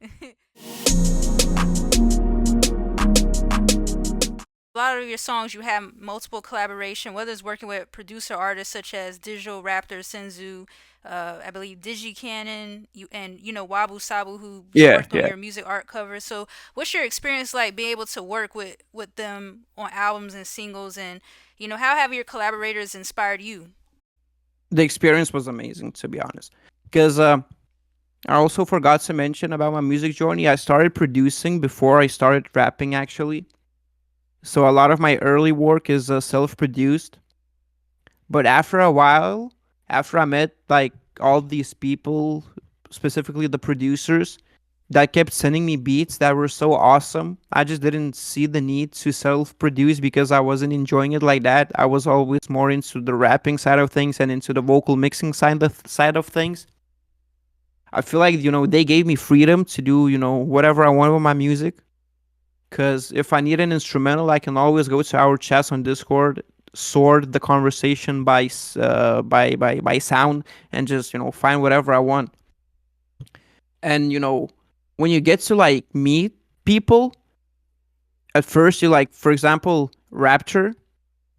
A lot of your songs you have multiple collaboration, whether it's working with producer artists such as Digital Raptor, Senzu, I believe Digi Cannon, you and Wabu Sabu, who you Yeah, worked on yeah. your music art covers. So, what's your experience like being able to work with them on albums and singles, and how have your collaborators inspired you? The experience was amazing, to be honest. Because I also forgot to mention about my music journey. I started producing before I started rapping, actually. So a lot of my early work is self-produced. But after a while, after I met like all these people, specifically the producers, that kept sending me beats that were so awesome, I just didn't see the need to self-produce because I wasn't enjoying it like that. I was always more into the rapping side of things and into the vocal mixing side of things. I feel like they gave me freedom to do whatever I want with my music. Because if I need an instrumental, I can always go to our chats on Discord, sort the conversation by sound, and just find whatever I want. And when you get to like meet people, at first you like, for example, Rapture.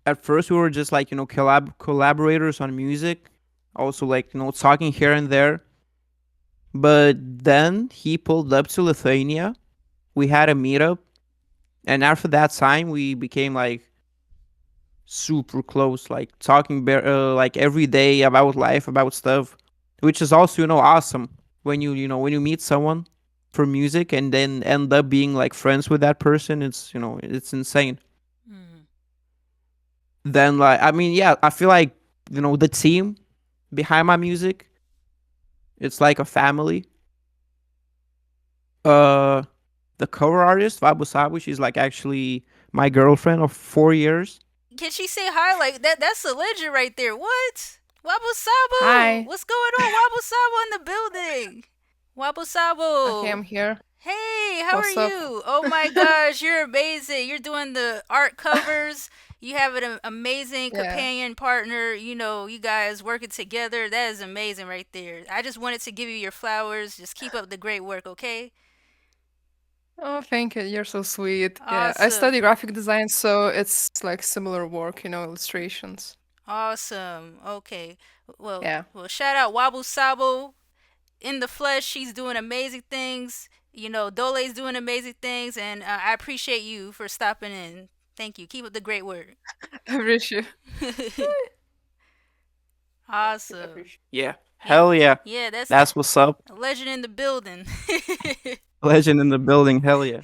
At first we were just like collaborators on music, also like talking here and there. But then he pulled up to Lithuania. We had a meetup, and after that time, we became like super close, like talking like every day about life, about stuff, which is also awesome when you meet someone for music and then end up being like friends with that person. It's insane. Mm. Then like I mean, yeah, I feel like the team behind my music, it's like a family. Uh, the cover artist Vabu Sabu, she's like actually my girlfriend of 4 years. Can she say hi like that? That's a legend right there. What? Wabu Sabu, Hi. what's going on? Wabu Sabu in the building. Wabu Okay, Sabu. I'm here. Hey, how are What's up? you? Oh my gosh, you're amazing. You're doing the art covers. You have an amazing Yeah. companion partner. You know, you guys working together. That is amazing right there. I just wanted to give you your flowers. Just keep up the great work, okay? Oh, thank you. You're so sweet. Yeah. I Awesome. study graphic design, so it's like similar work, illustrations. Awesome. Okay. Well, Yeah. well, shout out Wabu Sabo in the flesh. She's doing amazing things. You know, Dole's doing amazing things, and I appreciate you for stopping in. Thank you. Keep up the great work. I appreciate. Thank you. I Awesome. appreciate. Yeah. Yeah, Hell yeah. yeah. That's That's what's up. a legend in the building. Legend in the building. Hell yeah.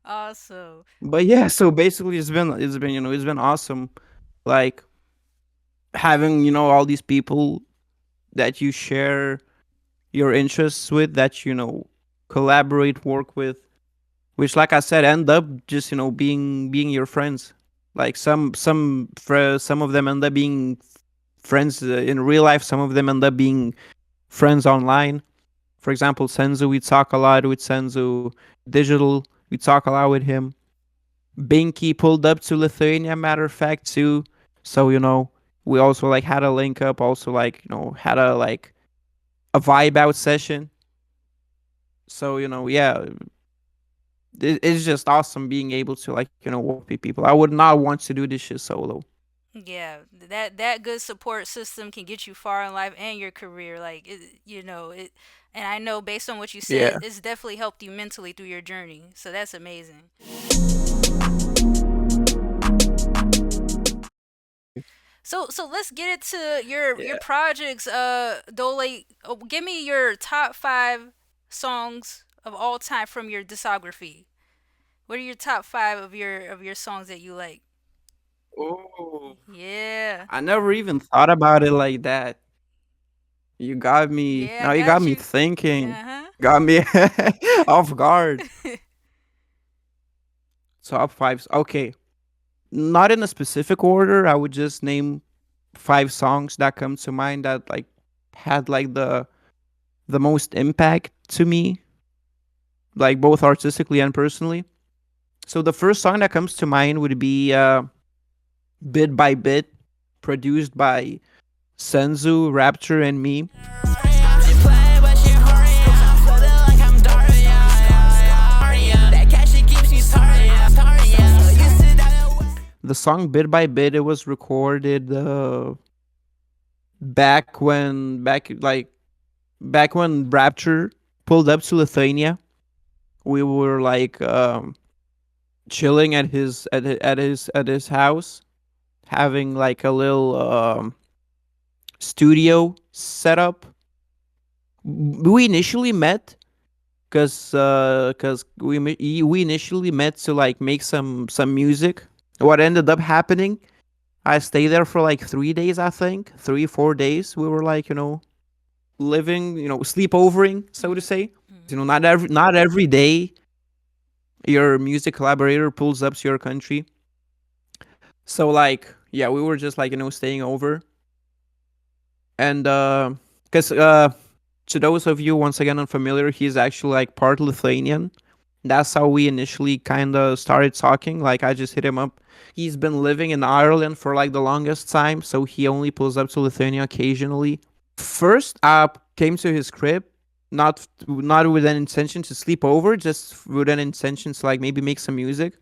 Awesome. But yeah, so basically it's been it's been awesome, like having all these people that you share your interests with, that collaborate, work with, which, like I said, end up just being your friends. Like some of them end up being friends in real life. Some of them end up being friends online. For example, Senzu, we talk a lot with Senzu. D0le, we talk a lot with him. Binky pulled up to Lithuania, matter of fact, too. So we also like had a link up. Also, like had a vibe out session. So yeah, it's just awesome being able to like work with people. I would not want to do this shit solo. Yeah, that good support system can get you far in life and your career. Like it, and I know based on what you said, Yeah. it's definitely helped you mentally through your journey. So that's amazing. So let's get into your Yeah. projects. Dole, give me your top 5 songs of all time from your discography. What are your top 5 of your songs that you like? Oh, Yeah, I never even thought about it like that. You got me. yeah, I Now you got got me you. thinking. Uh Got me off guard. huh. Top fives. Okay. Not in a specific order. I would just name 5 songs that come to mind that like had like the most impact to me, like both artistically and personally. So the first song that comes to mind would be Bit by Bit, produced by Senzu, Rapture, and me. She play, but she hurry. I'm feeling like I'm Daria. That cash she keeps me sorry. You sit down and wait. The song Bit by Bit, it was recorded back when Rapture pulled up to Lithuania. We were like chilling at his house, having like a little studio setup. We initially met because we initially met to like make some music. What ended up happening, I stayed there for like 3 days, I think 3-4 days. We were like living, sleepovering, so to say. Not every day your music collaborator pulls up to your country. So like yeah, we were just like staying over. And because to those of you once again unfamiliar, he's actually like part Lithuanian. That's how we initially kind of started talking. Like I just hit him up. He's been living in Ireland for like the longest time, so he only pulls up to Lithuania occasionally. First, I came to his crib, not with an intention to sleep over, just with an intention to like maybe make some music.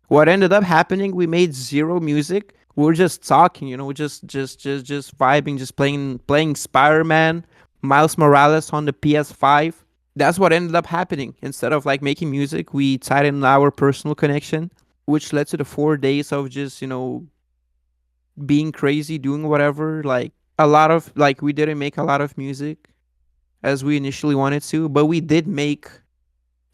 What ended up happening, we made zero music. We were just talking, just vibing, just playing Spider-Man, Miles Morales on the PS5. That's what ended up happening. Instead of like making music, we tied in our personal connection, which led to the 4 days of just being crazy, doing whatever. Like a lot of like we didn't make a lot of music as we initially wanted to, but we did make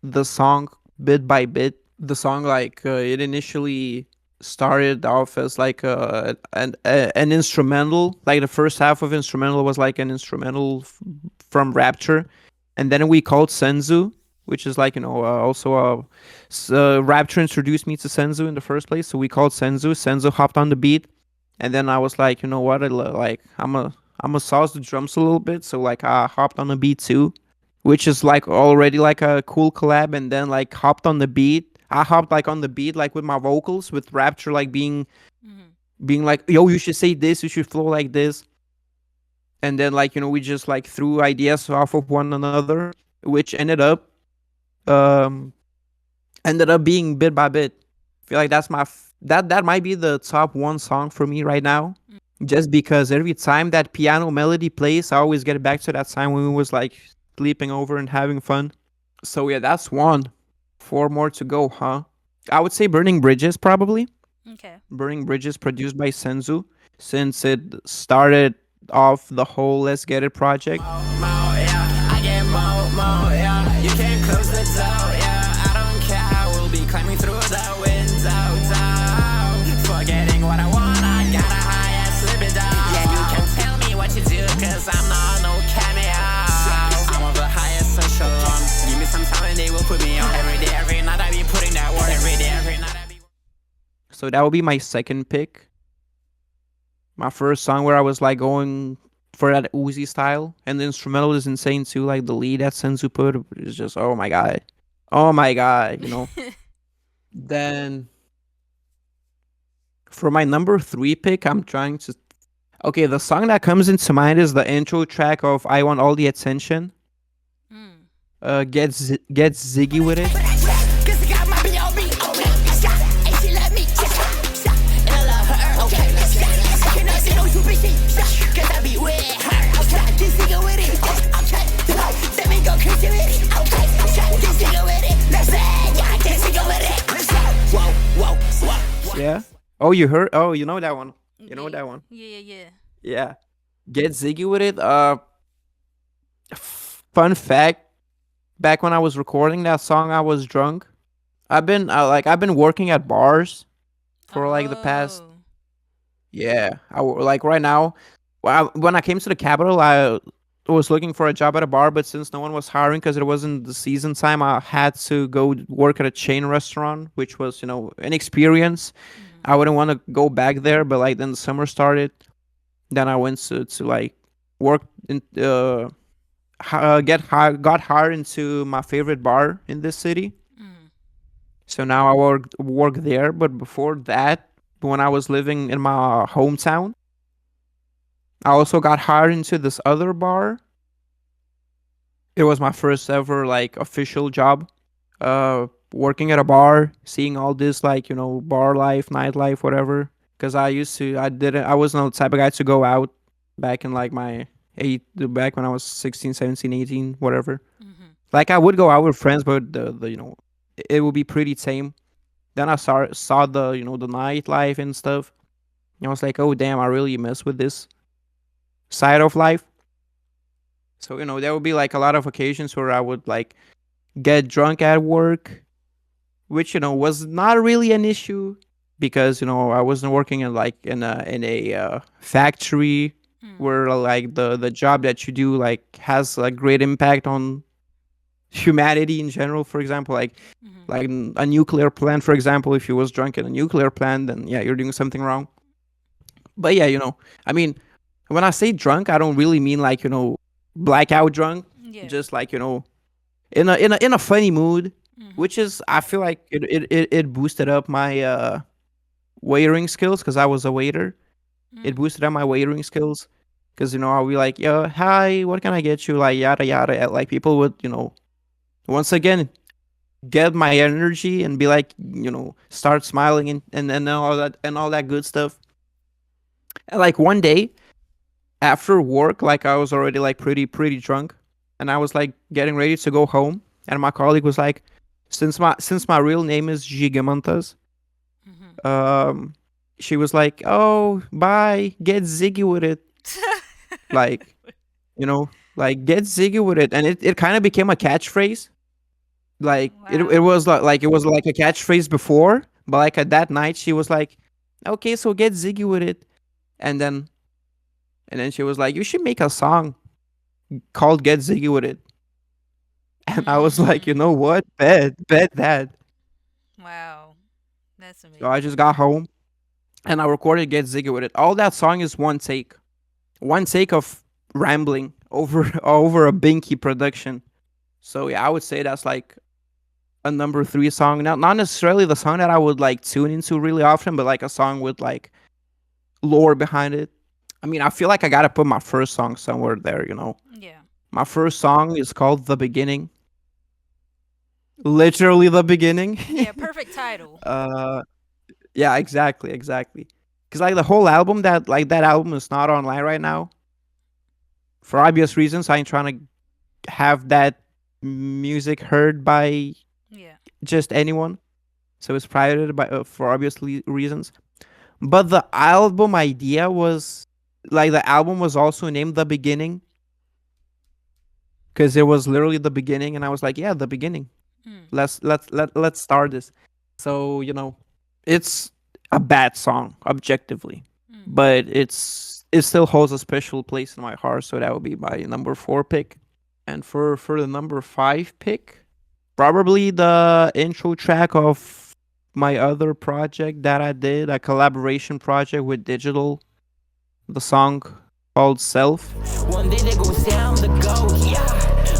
the song bit by bit. The song like it initially started off as like an instrumental. Like the first half of instrumental was like an instrumental from Rapture, and then we called Senzu, which is like also Rapture introduced me to Senzu in the first place, so we called Senzu. Senzu hopped on the beat, and then I was like, you know what, like I'm a sauce the drums a little bit, so like I hopped on the beat too, which is like already like a cool collab. And then like hopped on the beat. I hopped like on the beat like with my vocals, with Rapture like being being like, yo, you should say this, you should flow like this. And then like, we just like threw ideas off of one another, which um ended up being bit by bit. I feel like that's that might be the top one song for me right now. Just because every time that piano melody plays, I always get back to that time when we was like sleeping over and having fun. So yeah, that's one. Four more to go, huh? I would say Burning Bridges probably. Okay. Burning Bridges produced by Senzu, since it started off the whole Let's Get It project. Yeah. I get more, yeah. You can't close the door, yeah. I don't care. We'll be climbing through the window, down. Forgetting what I want, I got a high and slip it down. Yeah, you can tell me what you do, cause I'm not no cameo. I'm of the highest echelon. Give me some time and they will put me on. Every night I be putting that work. Every night I be. So that would be my second pick. My first song where I was like going for that Uzi style, and the instrumental is insane too. Like the lead that Senzu put is just oh my god. Then for my number three pick, I'm trying to. Okay, the song that comes into mind is the intro track of "I Want All the Attention." Mm. Get Ziggy with it. Cause I got my B.O.B. on me. And she let me. And I love her. Okay. I cannot say no to bitchy. Cause I be with her. This nigga with it. Okay. Let me go crazy with it. Okay. This nigga with it. Let's say, yeah, this nigga with it. Let's go. Whoa. Yeah. Oh, you heard? Oh, you know that one. You know that one. Yeah. Yeah. Get Ziggy with it. Fun fact. Back when I was recording that song, I was drunk. I've been working at bars for like the past. Oh. Yeah, like right now. When I came to the capital, I was looking for a job at a bar, but since no one was hiring because it wasn't the season time, I had to go work at a chain restaurant, which was an experience. I wouldn't want to go back there, but like then the summer started. Then I went to like work in got hired into my favorite bar in this city. Mm. So now I work there. But before that, when I was living in my hometown, I also got hired into this other bar. It was my first ever like official job. Working at a bar, seeing all this like bar life, nightlife, whatever. Because I wasn't the type of guy to go out back in like back when I was 16, 17, 18, whatever. Mm-hmm. Like I would go out with friends, but it would be pretty tame. Then I saw the nightlife and stuff. And I was like, oh damn, I really mess with this side of life. So there would be like a lot of occasions where I would like get drunk at work, which was not really an issue because I wasn't working in a factory where like the job that you do like has a great impact on humanity in general. For example, like a nuclear plant, for example, if you was drunk in a nuclear plant, then yeah, you're doing something wrong. But yeah, I mean, when I say drunk, I don't really mean like blackout drunk. Yeah. Just like in a funny mood, which is I feel like it boosted up my waitering skills because I was a waiter. It boosted up my waitering skills because I'll be like, yo, hi, what can I get you? Like yada yada. Like people would once again get my energy and be like start smiling and all that good stuff. And like one day after work, like I was already like pretty drunk, and I was like getting ready to go home, and my colleague was like, since my real name is Gigamantas, she was like, oh, bye, get Ziggy with it. Like, like get Ziggy with it. And it kind of became a catchphrase. Like it was like it was like a catchphrase before, but like at that night she was like, okay, so get Ziggy with it. And then she was like, you should make a song called Get Ziggy with It. And I was like, you know what? Bet that. Wow. That's amazing. So I just got home and I recorded Get Ziggy with It. All that song is one take. One take of rambling over a Binky production. So yeah, I would say that's like a number 3 song. Not necessarily the song that I would like tune into really often, but like a song with like lore behind it. I mean, I feel like I gotta put my first song somewhere there. Yeah. My first song is called "The Beginning." Literally, the beginning. Yeah, perfect title. uh, yeah, exactly, exactly. Because like the whole album, that album is not online right now for obvious reasons. I ain't trying to have that music heard by Yeah. just anyone, so it's private by for obvious reasons. But the album idea was like the album was also named "The Beginning" because it was literally the beginning, and I was like, yeah, the beginning. Mm. Let's start this. So it's a bad song objectively, Mm. but it still holds a special place in my heart. So that would be my number 4 pick, and for the number 5 pick, probably the intro track of my other project that I did, a collaboration project with D0le, the song called "Self." One day they go down the go, yeah.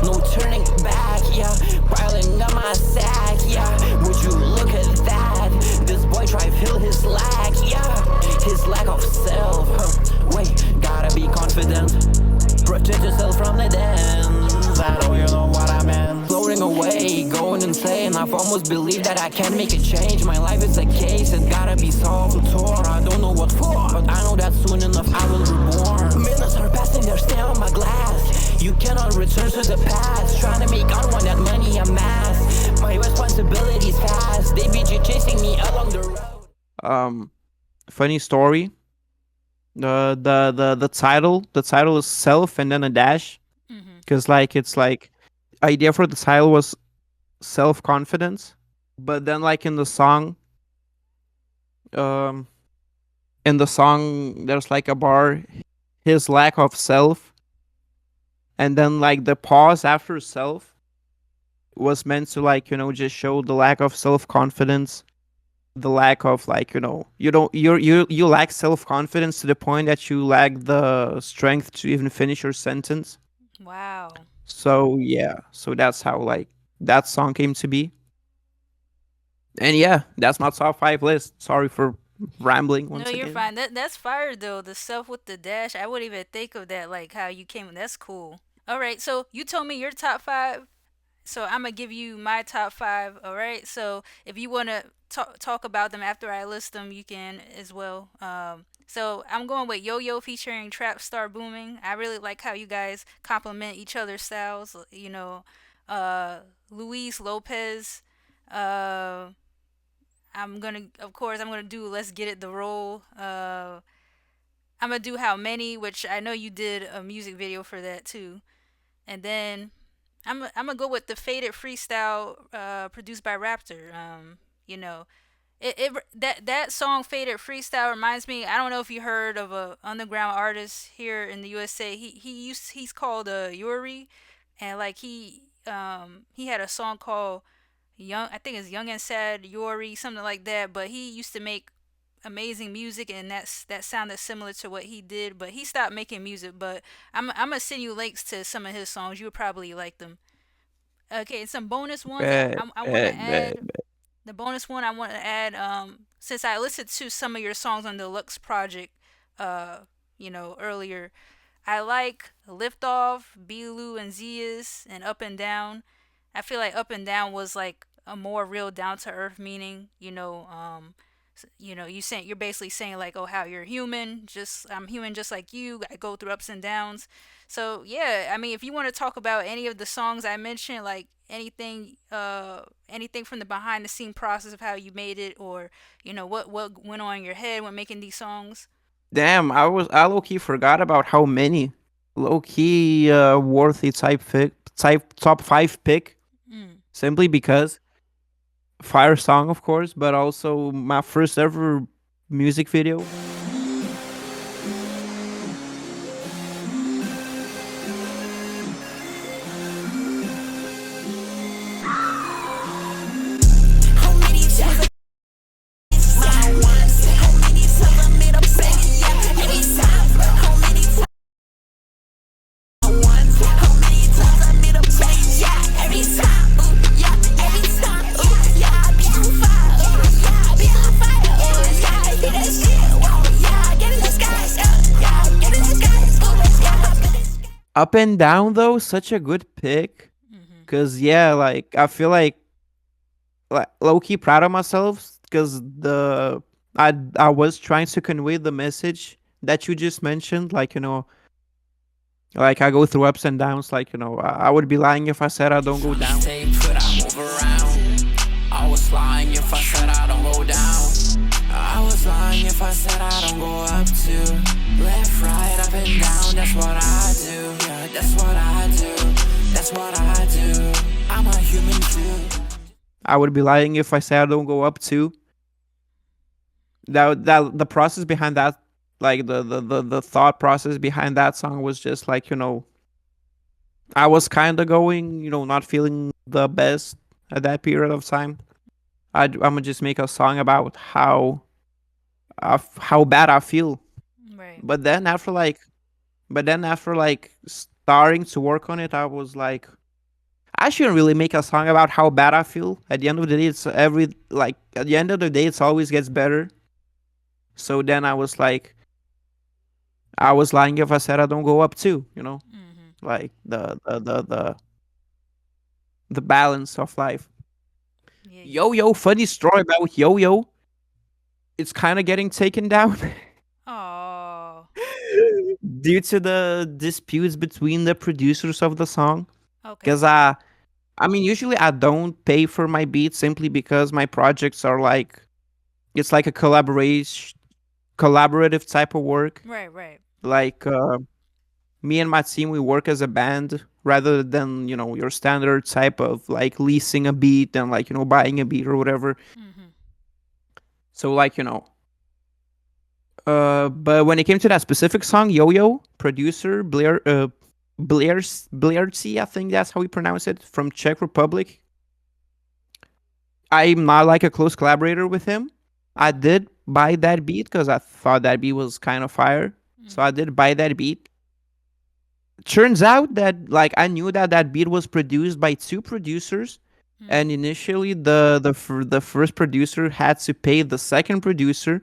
No turning back, yeah. Piling up my sack, yeah. Would you look at that? This boy try fill his lack, yeah. His lack of self. Wait, gotta be confident. Protect yourself from the dance. I know you know what I meant. Floating away, going insane. I've almost believed that I can make a change. My life is a case, it gotta be solved. Tore, I don't know what for, but I know that soon enough I will be born. Minutes are passing, they're still on my glass. You cannot return to the past. Trying to make out one that money amass. My responsibilities fast. They be chasing me along the road. Funny story. The title is "Self" and then a dash, Mm-hmm. because like it's like idea for the title was self-confidence, but then like um in the song there's like a bar, his lack of self, and then like the pause after self was meant to like just show the lack of self-confidence, the lack of like you don't you lack self-confidence to the point that you lack the strength to even finish your sentence. Wow. So yeah, so that's how like that song came to be. And yeah, that's my top 5 list. Sorry for rambling No, once you're again. fine. That's fire though. The stuff with the dash, I wouldn't even think of that. Like how you came. That's cool. All right, so you told me your top 5. So I'm gonna give you my top 5. All right. So if you wanna talk about them after I list them, you can as well. So I'm going with Yo Yo featuring Trap Star Booming. I really like how you guys complement each other's styles. Uh, Luis Lopez. Uh, of course, I'm gonna do Let's Get It the Roll. I'm gonna do How Many, which I know you did a music video for that too. And then I'm gonna go with the Faded Freestyle, produced by Raptor. You know, that song Faded Freestyle reminds me. I don't know if you heard of a underground artist here in the USA. He's called Yuri, and like he had a song called Young. I think it's Young and Sad Yuri, something like that. But he used to make amazing music, and that sounded similar to what he did. But he stopped making music. But I'm gonna send you links to some of his songs. You would probably like them. Okay, and some bonus ones Bet, I want to bet, add. bet. The bonus one I want to add, since I listened to some of your songs on the Lux project, uh, earlier, I like Liftoff, Bilu and Zias, and Up and Down. I feel like Up and Down was like a more real down to earth meaning. You're basically saying like, oh, how you're human, just I'm human just like you. I go through ups and downs. So yeah, I mean, if you want to talk about any of the songs I mentioned, like anything from the behind the scene process of how you made it, or what went on in your head when making these songs. Damn, I low key forgot about how many low key worthy type top 5 pick, Mm. simply because fire song of course, but also my first ever music video. How many times my once? How many times I made a bang? Yeah, every time. How many times once? How many times I made a bang? Yeah, every time. Ooh, yeah, every time. Ooh, yeah, I be on fire. Ooh, yeah, I be on fire. Ooh, yeah, I see that shit. Whoa. Up and Down though, such a good pick. Mhm. Cause yeah, like I feel like low key proud of myself because I was trying to convey the message that you just mentioned. Like like I go through ups and downs. Like I would be lying if I said I don't go down. Stay put, I move around. I was lying if I said I don't go down. I was lying if I said I don't go up to left, right, up and down. That's what I do. Yeah, that's what I do. That's what I do. I'm a human too. I would be lying if I said I don't go up too. That the process behind that, like the thought process behind that song was just like I was kind of going, not feeling the best at that period of time. I'm gonna just make a song about how bad I feel. Right. But then after like starting to work on it, I was like, I shouldn't really make a song about how bad I feel. At the end of the day, at the end of the day, it's always gets better. So then I was lying if I said I don't go up too. Mhm. Like the balance of life. Yeah. Yo yo, funny story about yo yo. It's kind of getting taken down Oh. due to the disputes between the producers of the song. Okay. Because I mean, usually I don't pay for my beats simply because my projects are like it's like a collaborative type of work. Right. Right. Like me and my team, we work as a band rather than your standard type of like leasing a beat and like buying a beat or whatever. Mhm. So like but when it came to that specific song, Yo Yo, producer Blaircy, I think that's how we pronounce it, from Czech Republic. I'm not like a close collaborator with him. I did buy that beat because I thought that beat was kind of fire. So I Mhm. did buy that beat. Turns out that like I knew that that beat was produced by two producers, and Mhm. initially the first producer had to pay the second producer,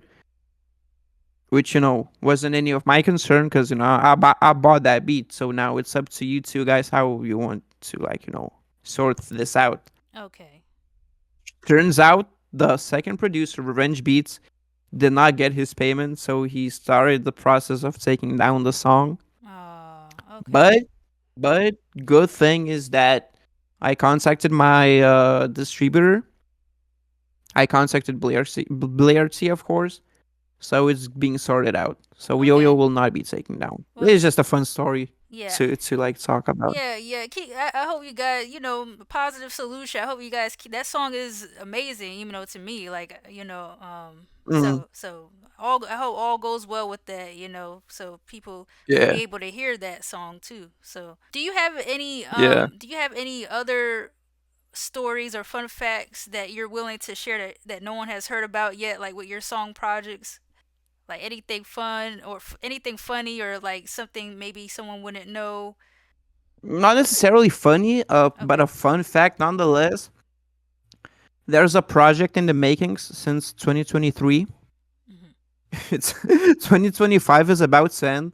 which wasn't any of my concern because I bought that beat. So now it's up to you two guys how you want to like sort this out. Okay. Turns out the second producer, Revenge Beats, did not get his payment, so he started the process of taking down the song. Oh. Okay. But but good thing is that I contacted my distributor. I contacted Blairty, of course. So it's being sorted out. So Yo-Yo Okay. will not be taken down. Well. It's just a fun story Yeah. to like talk about. Yeah, yeah. I hope you guys, a positive solution. I hope you guys keep that song is amazing, to me, like, Hmm. all I hope all goes well with that, so people can Yeah, be able to hear that song too. So, do you have any yeah. other stories or fun facts that you're willing to share that no one has heard about yet, like with your song projects? Like anything fun or anything funny or like something maybe someone wouldn't know. Not necessarily funny, but Okay. a fun fact nonetheless. There's a project in the makings since 2023. Mhm. It's 2025 is about to end.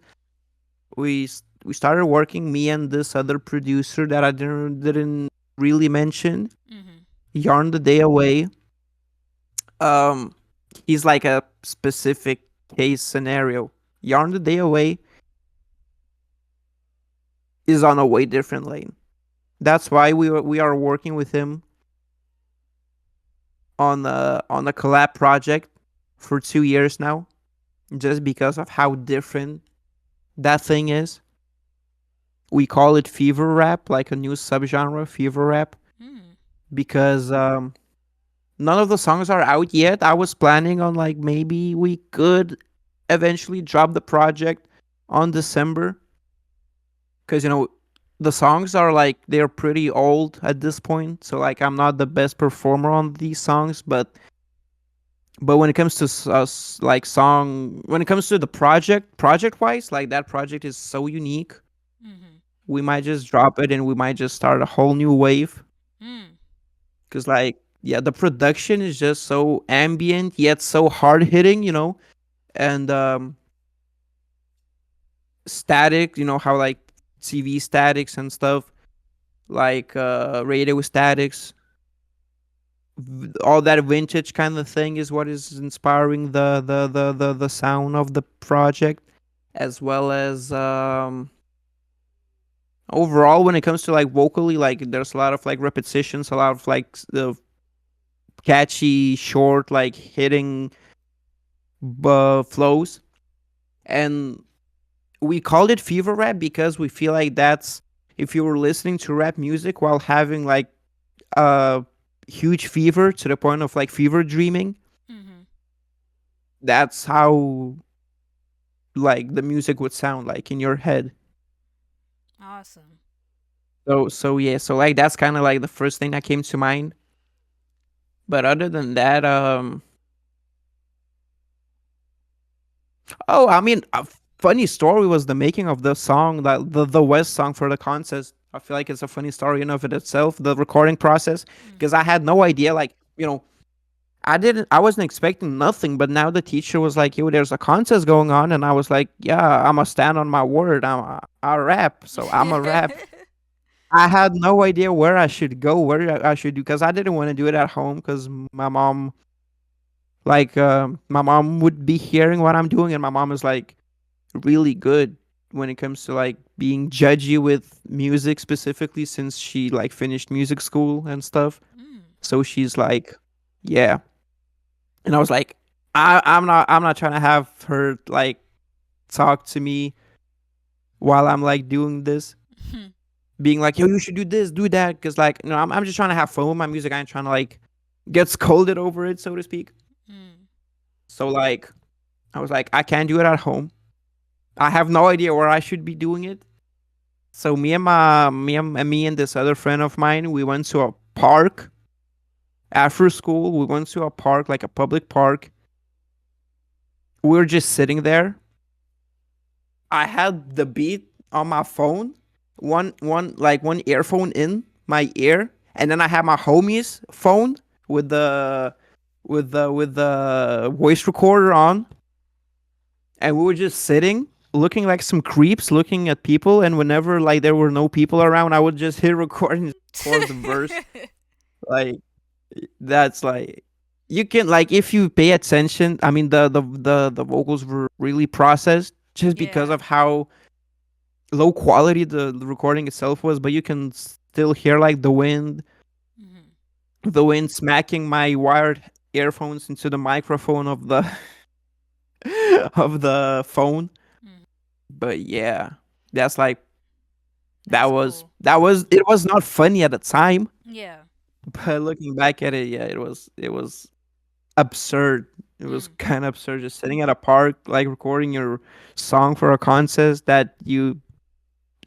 We started working, me and this other producer that I didn't really mention, Mhm. Yarn the Day Away. Um, he's like a specific case scenario. Yarn the Day Away is on a way different lane. That's why we are working with him on a collab project for 2 years now, just because of how different that thing is. We call it fever rap, like a new subgenre, fever rap, Mm. because none of the songs are out yet. I was planning on like maybe we could eventually drop the project on December, because the songs are like they're pretty old at this point. So like I'm not the best performer on these songs, but when it comes to like song, when it comes to the project wise, like that project is so unique. Mhm. We might just drop it and we might just start a whole new wave. Mm. Because like yeah, the production is just so ambient yet so hard hitting, and static. You know how like TV statics and stuff, like radio statics. All that vintage kind of thing is what is inspiring the sound of the project, as well as overall when it comes to like vocally, like there's a lot of like repetitions, a lot of like the catchy short like hitting flows. And we called it fever rap because we feel like that's, if you were listening to rap music while having like a huge fever to the point of like fever dreaming, Mm-hmm. that's how like the music would sound like in your head. Awesome. So yeah, so like that's kind of like the first thing that came to mind. But other than that, oh, I mean, a funny story was the making of the song, that the West song for the contest. I feel like it's a funny story in of it itself, the recording process, because I had no idea, like, I wasn't expecting nothing, but now the teacher was like, "Yo, there's a contest going on," and I was like, "Yeah, I'm a stand on my word. I rap, so I'm a rap." I had no idea where I should go, where I should do, because I didn't want to do it at home, because my mom would be hearing what I'm doing, and my mom is like really good when it comes to like being judgy with music specifically, since she like finished music school and stuff. Mm. So she's like, yeah. And I was like, I'm not trying to have her like talk to me while I'm like doing this, being like, yo, you should do this, do that, because like, I'm just trying to have fun with my music. I ain't trying to like get scolded over it, so to speak. Mm. So like, I was like, I can't do it at home. I have no idea where I should be doing it. So me and this other friend of mine, we went to a park after school. We went to a park, like a public park. We were just sitting there. I had the beat on my phone, one earphone in my ear, and then I had my homie's phone with the voice recorder on, and we were just sitting looking like some creeps looking at people. And whenever like there were no people around, I would just hit record and record the verse. Like, that's like, you can, like, if you pay attention, I mean the vocals were really processed, just because Yeah. of how low quality the recording itself was, but you can still hear like Mm-hmm. the wind smacking my wired earphones into the microphone of the of the phone. Mm. But yeah, that's like, that That's was cool. that was it was not funny at the time, Yeah. but looking back at it, yeah, it was absurd. It was Mm. kind of absurd, just sitting at a park, like recording your song for a contest that you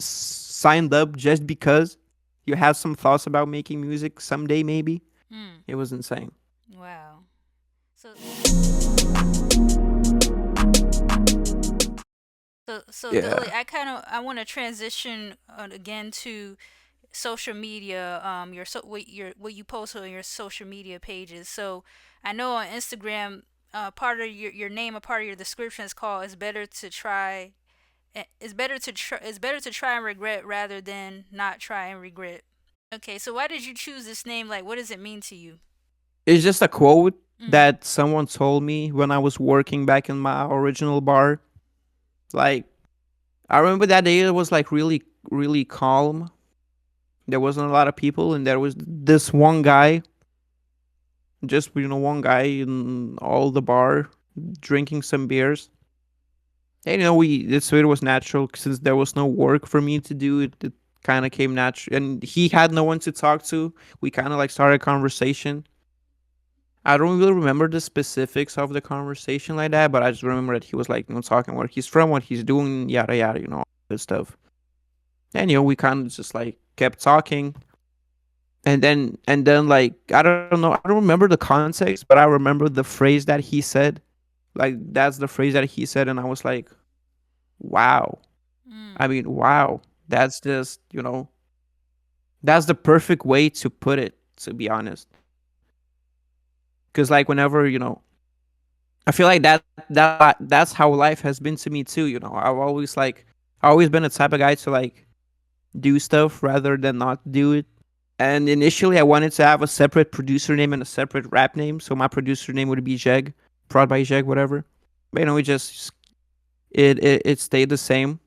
signed up just because you have some thoughts about making music someday, maybe. Mm. It was insane. Wow. So so Yeah. D0le, I want to transition again to social media. What you post on your social media pages. So I know on Instagram, part of your name, a part of your description is called "It's better to try." It's better to try and regret rather than not try and regret. Okay, so why did you choose this name? Like, what does it mean to you? It's just a quote Mm. that someone told me when I was working back in my original bar. Like, I remember that day, it was like really, really calm. There wasn't a lot of people, and there was this one guy, just, one guy in all the bar drinking some beers. And, so it was natural, since there was no work for me to do. It kind of came natural, and he had no one to talk to. We kind of like started a conversation. I don't really remember the specifics of the conversation like that, but I just remember that he was like, talking where he's from, what he's doing, yada yada, all that stuff. And we kind of just like kept talking, and then like, I don't know, I don't remember the context, but I remember the phrase that he said. Like, that's the phrase that he said, and I was like, wow. I Mm. mean, wow. That's just, that's the perfect way to put it, to be honest. Because like, whenever, I feel like that's how life has been to me too. I've always been a type of guy to like do stuff rather than not do it. And initially, I wanted to have a separate producer name and a separate rap name. So my producer name would be Jeg, prod by Jeg, whatever. But it just it stayed the same.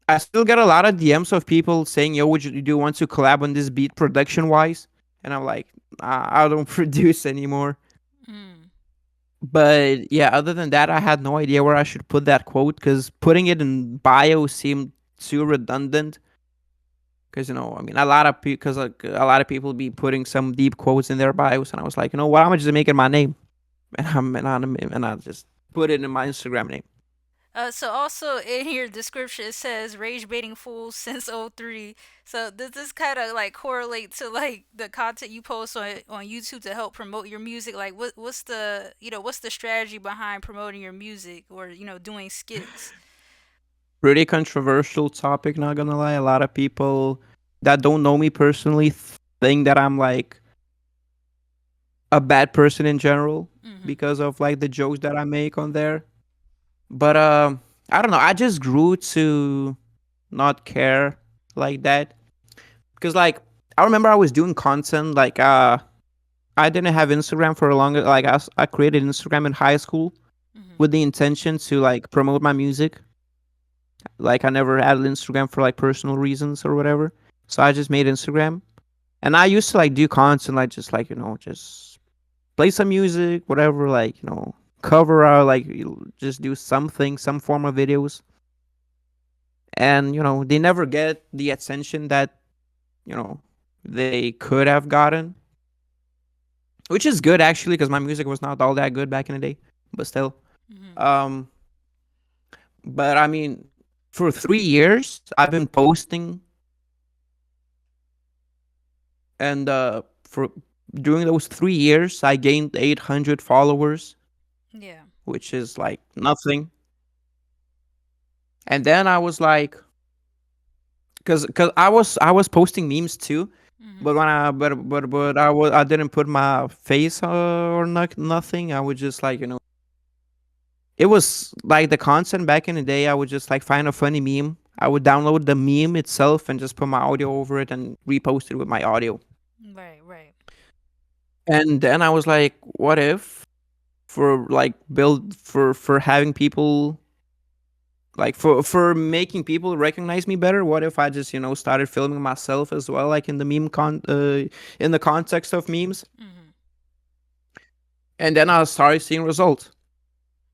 I still get a lot of DMs of people saying, "Yo, would you do you want to collab on this beat production wise?" And I'm like, I don't produce anymore. Mm. But yeah, other than that, I had no idea where I should put that quote because putting it in bio seemed too redundant. Because I mean, a lot of people be putting some deep quotes in their bios, and I was like, you know what, I'm just making my name, and I'm anonymous, and I just put it in my Instagram name. So also in your description it says rage baiting fools since '03. So does this kind of like correlate to like the content you post on YouTube to help promote your music? Like what's the what's the strategy behind promoting your music or doing skits? Pretty controversial topic, not gonna lie. A lot of people that don't know me personally think that I'm like a bad person in general Mhm. because of like the jokes that I make on there. But I don't know. I just grew to not care like that because like I remember I was doing content like I didn't have Instagram for a long like I created Instagram in high school Mhm. with the intention to like promote my music. Like I never had Instagram for like personal reasons or whatever. So I just made Instagram. And I used to like do content like just like, just play some music, whatever, like, cover out like just do something, some form of videos. And, they never get the attention that, you know, they could have gotten. Which is good actually, because my music was not all that good back in the day. But still. Mhm. Um but I mean, for 3 years I've been posting, and for during those 3 years I gained 800 followers, Yeah. which is like nothing. And then I was like, because I was posting memes too, Mhm. but when I didn't put my face or nothing. I would just like, it was like the content back in the day. I would just like find a funny meme. I would download the meme itself and just put my audio over it and repost it with my audio. Right, right. And then I was like, what if for like build for having people like for making people recognize me better, what if I just started filming myself as well, like in the in the context of memes. Mhm. And then I started seeing results.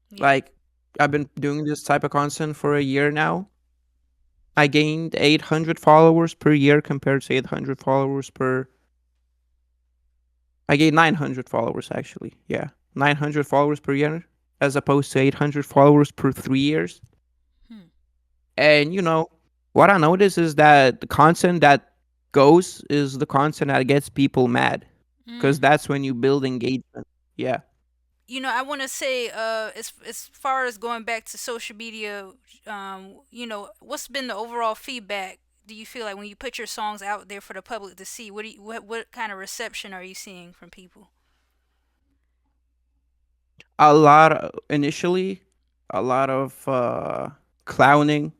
Yeah. Like, I've been doing this type of content for a year now. I gained 800 followers per year compared to 800 followers per I gained 900 followers actually. Yeah, 900 followers per year as opposed to 800 followers per 3 years. Hmm. And what I notice is that the content that goes is the content that gets people mad, because Mm. that's when you build engagement. Yeah. I want to say, as far as going back to social media, what's been the overall feedback? Do you feel like when you put your songs out there for the public to see, what kind of reception are you seeing from people? Initially, a lot of clowning,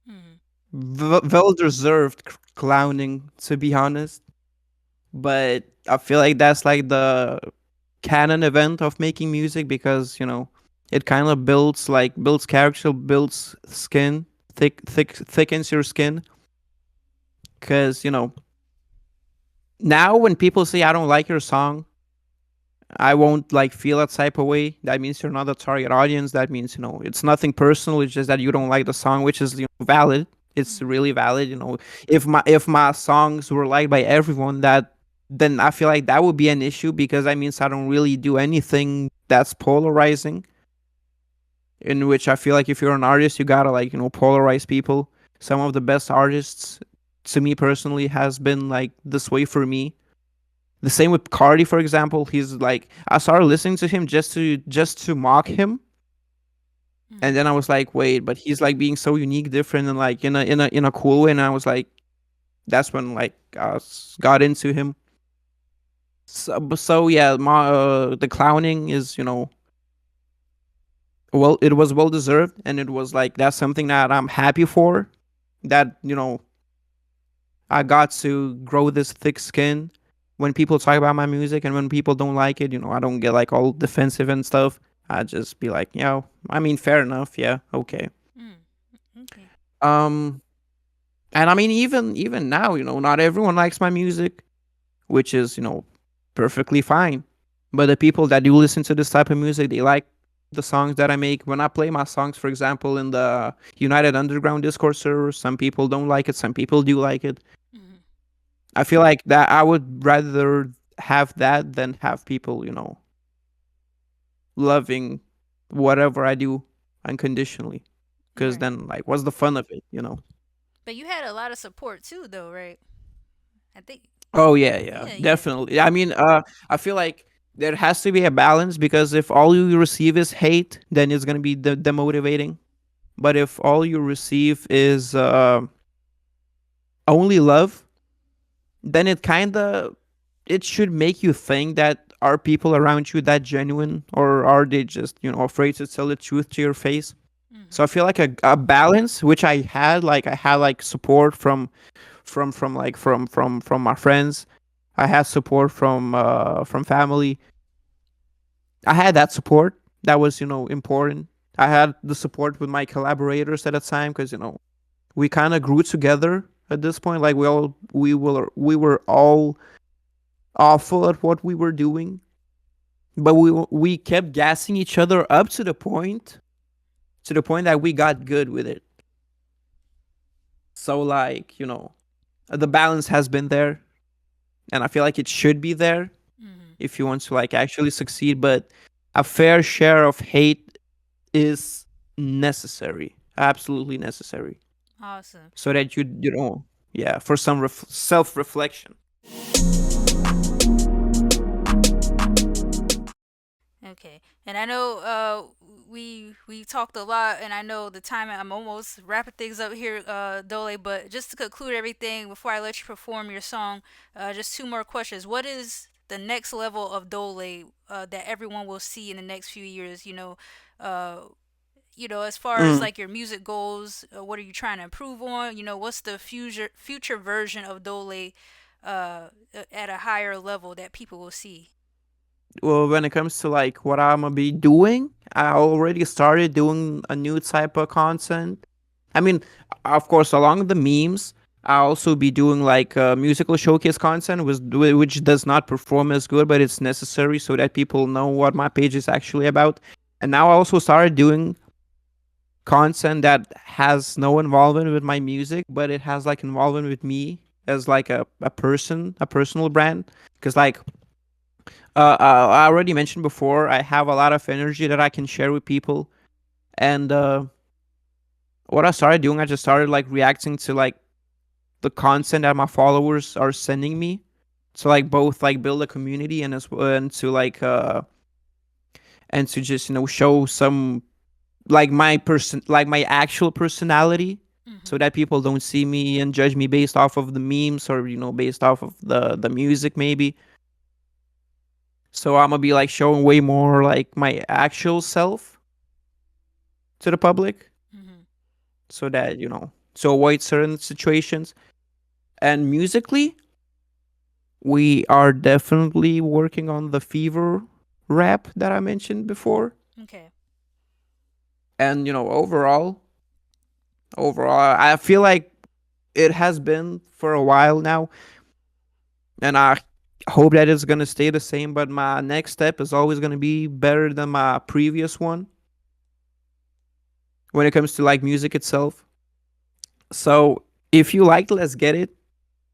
Mm. well deserved clowning, to be honest. But I feel like that's like the canon event of making music, because it kind of builds character, builds skin, thickens your skin. Because now when people say I don't like your song, I won't like feel that type of way. That means you're not the target audience. That means it's nothing personal. It's just that you don't like the song, which is valid. It's Mhm. really valid. If my songs were liked by everyone, that then I feel like that would be an issue, because that means I don't really do anything that's polarizing. In which I feel like if you're an artist, you gotta like polarize people. Some of the best artists, to me personally, has been like this way for me. The same with Cardi, for example. He's like, I started listening to him just to mock him, and Mhm. then I was like, wait, but he's like being so unique, different, and like in a cool way. And I was like, that's when like got into him. So yeah, the clowning is well, it was well deserved, and it was like that's something that I'm happy for. That I got to grow this thick skin when people talk about my music, and when people don't like it, I don't get like all defensive and stuff. I just be like, I mean, fair enough, yeah, okay. Mm, okay. Um, and I mean, even now, not everyone likes my music, which is perfectly fine. But the people that do listen to this type of music, they like the songs that I make. When I play my songs, for example, in the United Underground Discord server, some people don't like it, some people do like it. Mhm. I feel like that I would rather have that than have people, loving whatever I do unconditionally. Because Right. then, like, what's the fun of it? But you had a lot of support too, though, right? I think. Oh yeah, yeah, Yeah, yeah. definitely. I mean, I feel like there has to be a balance, because if all you receive is hate, then it's gonna be demotivating. But if all you receive is only love, then it should make you think that are people around you that genuine, or are they just afraid to tell the truth to your face? So Mhm. I feel like a balance, which I had like support from my friends. I had support from family. I had that support that was important. I had the support with my collaborators at the time, because we kind of grew together at this point. Like we were all awful at what we were doing, but we kept gassing each other up to the point that we got good with it. So like the balance has been there, and I feel like it should be there Mhm. if you want to like actually succeed. But a fair share of hate is necessary, absolutely necessary, Awesome. so that yeah, for some self reflection. Okay, and I know we talked a lot, and I know the time. I'm almost wrapping things up here, D0le. But just to conclude everything before I let you perform your song, just two more questions. What is the next level of D0le that everyone will see in the next few years? Uh, as far as Mm. like your music goals, what are you trying to improve on? What's the future version of D0le at a higher level that people will see? Well, when it comes to like what I'm gonna be doing, I already started doing a new type of content. I mean, of course, along the memes, I'll also be doing like musical showcase content, which does not perform as good, but it's necessary so that people know what my page is actually about. And now I also started doing content that has no involvement with my music, but it has like involvement with me as like a person, a personal brand. Because like I already mentioned before, I have a lot of energy that I can share with people. And what I started doing, I just started like reacting to like the content that my followers are sending me, to like both like build a community, and to just show some like my actual personality, so Mm-hmm. that people don't see me and judge me based off of the memes, or based off of the music maybe. So I'm gonna be like showing way more like my actual self to the public, Mm-hmm. so that to avoid certain situations. And musically, we are definitely working on the fever rap that I mentioned before. Okay. And overall I feel like it has been for a while now, and I hope that it's going to stay the same, but my next step is always going to be better than my previous one when it comes to like music itself. So if you like Let's Get It,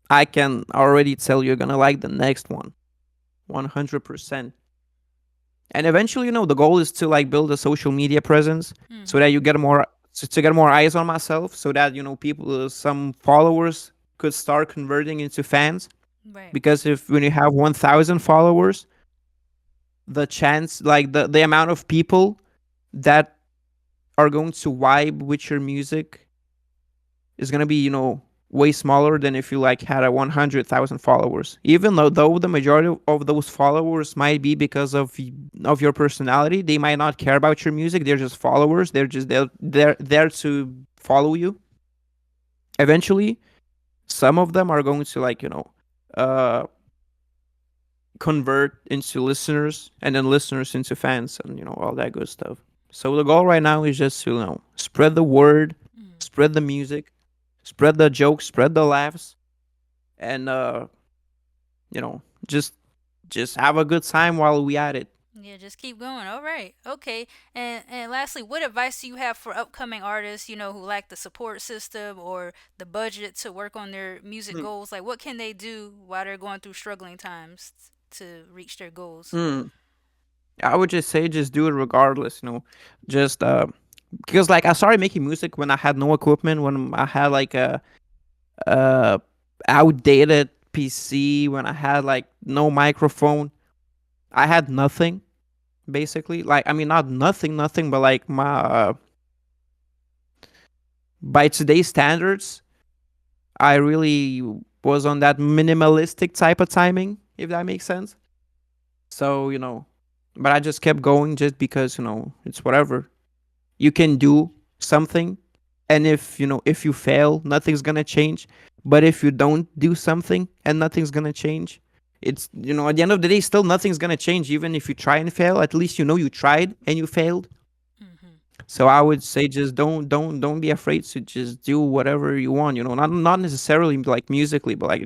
I can already tell you're going to like the next one 100%. And eventually, the goal is to like build a social media presence, so Mm-hmm. that you get more to get more eyes on myself, so that people, some followers could start converting into fans. Right. Because if when you have 1,000 followers, the chance, like the amount of people that are going to vibe with your music, is going to be way smaller than if you like had a 100,000 followers. Even though the majority of those followers might be because of your personality, they might not care about your music. They're just followers. They're there to follow you eventually. Some of them are going to like uh convert into listeners, and then listeners into fans, and all that good stuff. So the goal right now is just to spread the word, Mm. spread the music, spread the jokes, spread the laughs, and you know just just have a good time while we at it. Yeah, just keep going. All right. Okay. And lastly, what advice do you have for upcoming artists, who lack the support system or the budget to work on their music goals? Like what can they do while they're going through struggling times to reach their goals? Hmm. I would just say just do it regardless. Just because like I started making music when I had no equipment, when I had like a outdated PC, when I had like no microphone. I had nothing basically. Like I mean, not nothing, but like my by today's standards, I really was on that minimalistic type of timing, if that makes sense. So but I just kept going just because it's whatever you can do something, and if you fail, nothing's gonna change. But if you don't do something and nothing's gonna change, it's at the end of the day, still nothing's gonna change. Even if you try and fail, at least you tried and you failed. Hmm. So I would say just don't be afraid to just do whatever you want. Not necessarily like musically, but like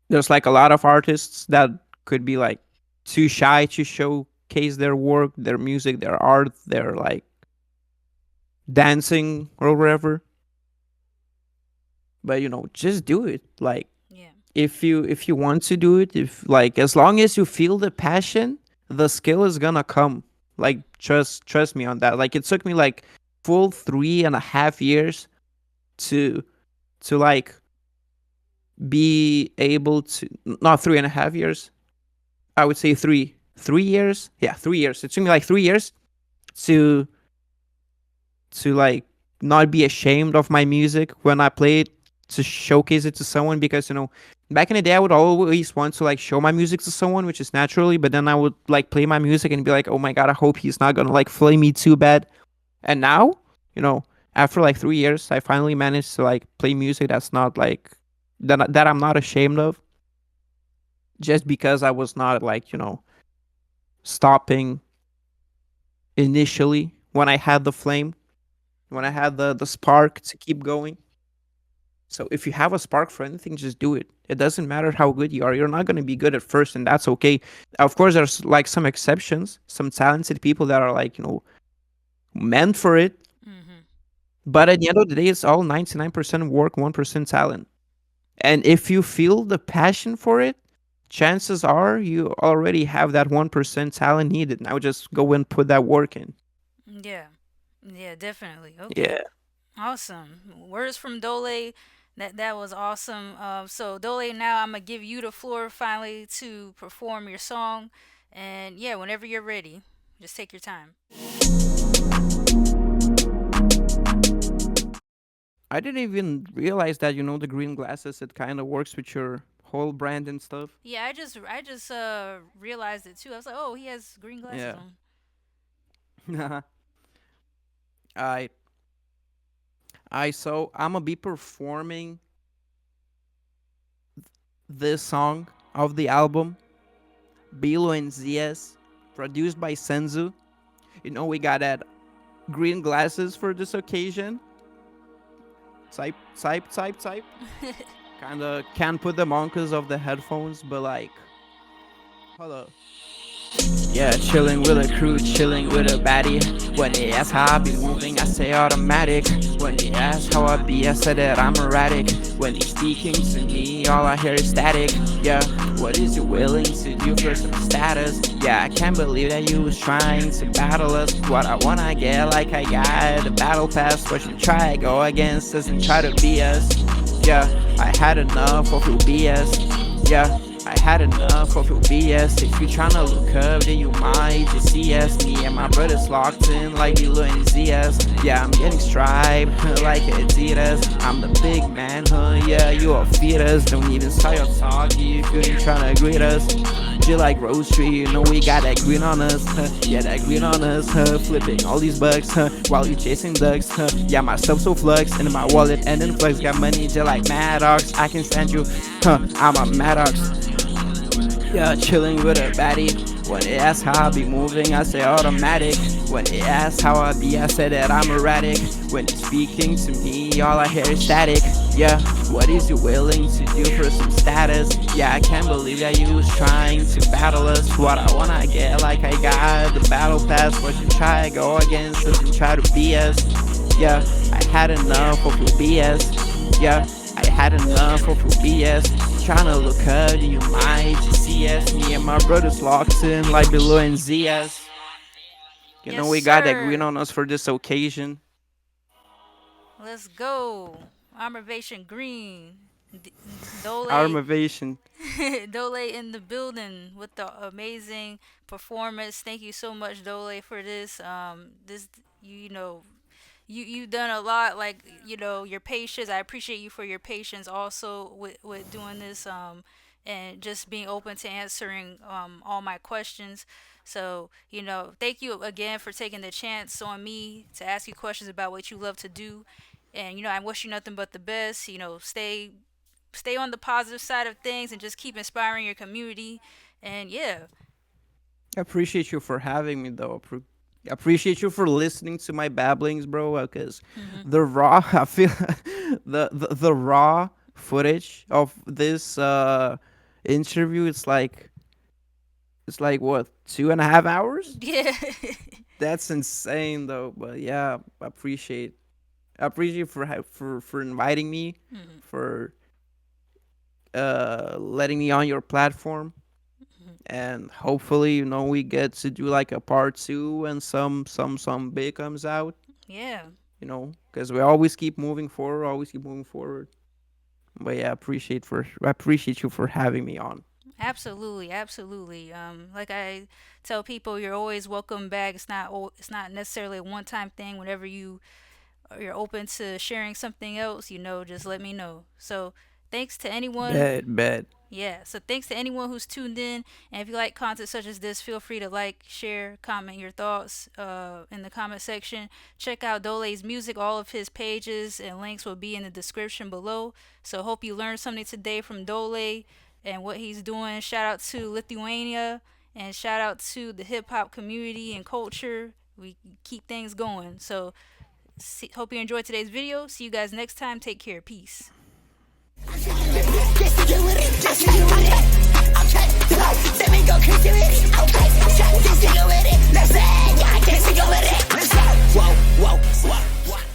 there's like a lot of artists that could be like too shy to showcase their work, their music, their art, their like dancing or whatever. But just do it. Like Yeah. if you want to do it, if like as long as you feel the passion, the skill is gonna come. Like trust me on that. Like it took me like full 3.5 years to like be able to, not 3.5 years, I would say 3 years. Yeah, 3 years. It took me like 3 years to like not be ashamed of my music when I play it, to showcase it to someone. Because back in the day I would always want to like show my music to someone, which is naturally, but then I would like play my music and be like, oh my god, I hope he's not gonna like flame me too bad. And now, you know, after like 3 years, I finally managed to like play music that's not like that I'm not ashamed of, just because I was not like stopping initially when I had the flame, when I had the spark to keep going. So if you have a spark for anything, just do it. It doesn't matter how good you are. You're not going to be good at first, and that's okay. Of course, there's like some exceptions, some talented people that are like meant for it. Hmm. But at the end of the day, it's all 99% work, 1% talent. And if you feel the passion for it, chances are you already have that 1% talent needed. Now just go and put that work in. Yeah. Yeah, definitely. Okay. Yeah. Awesome. Words from D0le. That was awesome. So D0le, now I'm gonna give you the floor finally to perform your song, and yeah, whenever you're ready, just take your time. I didn't even realize that the green glasses, it kind of works with your whole brand and stuff. Yeah, I just realized it too. I was like, oh, he has green glasses Yeah. on. I so I'm gonna be performing this song of the album D0le and ZS, produced by Senzu. We got that green glasses for this occasion. Type. Kind of can't put them on because of the headphones, but like, hold up. Yeah, chilling with a crew, chilling with a baddie. When they ask how I be moving, I say automatic. When they ask how I be, I say that I'm erratic. When they speaking to me, all I hear is static. Yeah, what is you willing to do for some status? Yeah, I can't believe that you was trying to battle us. What I wanna get, like I got the battle pass. What you try, go against us and try to be us. Yeah, I had enough of your BS. Yeah, I had enough of your BS. If you tryna look up, then you might just see us. Me and my brothers locked in like D0le and ZS. Yeah, I'm getting striped like Adidas. I'm the big man, huh? Yeah, you all feed us. Don't even start your talk if you ain't tryna greet us. Just like grocery, you know we got that green on us, huh? Yeah, that green on us, huh? Flipping all these bucks, huh? While you chasing ducks, huh? Yeah, my stuff so flux in my wallet and then flex. Got money just like Maddox. I can stand you, huh? I'm a Maddox. Yeah, chilling with a baddie. When they ask how I be moving, I say automatic. When they ask how I be, I say that I'm erratic. When you're speaking to me, all I hear is static. Yeah, what is you willing to do for some status? Yeah, I can't believe that you was trying to battle us. What I wanna get, like I got the battle pass. What you try to go against us and try to be us. Yeah, I had enough of your BS. Yeah, I had enough of your BS. Tryna look up, you might just see us. Me and my brothers locked in like D0le and ZS. You know Yes, we got that sir. green on us for this occasion. Let's go. Armavation Green. D0le. Armavation. D0le in the building with the amazing performance. Thank you so much, D0le, for this. This you know you've done a lot, like your patience. I appreciate you for your patience also with doing this, and just being open to answering all my questions. So thank you again for taking the chance on me to ask you questions about what you love to do. And I wish you nothing but the best. Stay on the positive side of things and just keep inspiring your community. And yeah. I appreciate you for having me though. Appreciate you for listening to my babblings, bro. Because the raw, I feel the raw footage of this interview. It's like what, 2.5 hours? Yeah. That's insane though. But yeah, I appreciate for inviting me, for letting me on your platform, and hopefully we get to do like a part two when some big comes out. Yeah. Because we always keep moving forward, always keep moving forward. But yeah, I appreciate you for having me on. Absolutely, absolutely. Like I tell people, you're always welcome back. It's not necessarily a one-time thing. Whenever you're open to sharing something else, just let me know. So thanks to anyone. Bet. Yeah, so thanks to anyone who's tuned in. And if you like content such as this, feel free to like, share, comment your thoughts in the comment section. Check out D0le's music. All of his pages and links will be in the description below. So hope you learned something today from D0le and what he's doing. Shout out to Lithuania and shout out to the hip hop community and culture. We keep things going. So hope you enjoyed today's video. See you guys next time. Take care. Peace. Just to do it, just to do it. Okay, let me go crazy with it. Okay, just to do it. Let's say, yeah, I can't see go with it. Let's go. Whoa.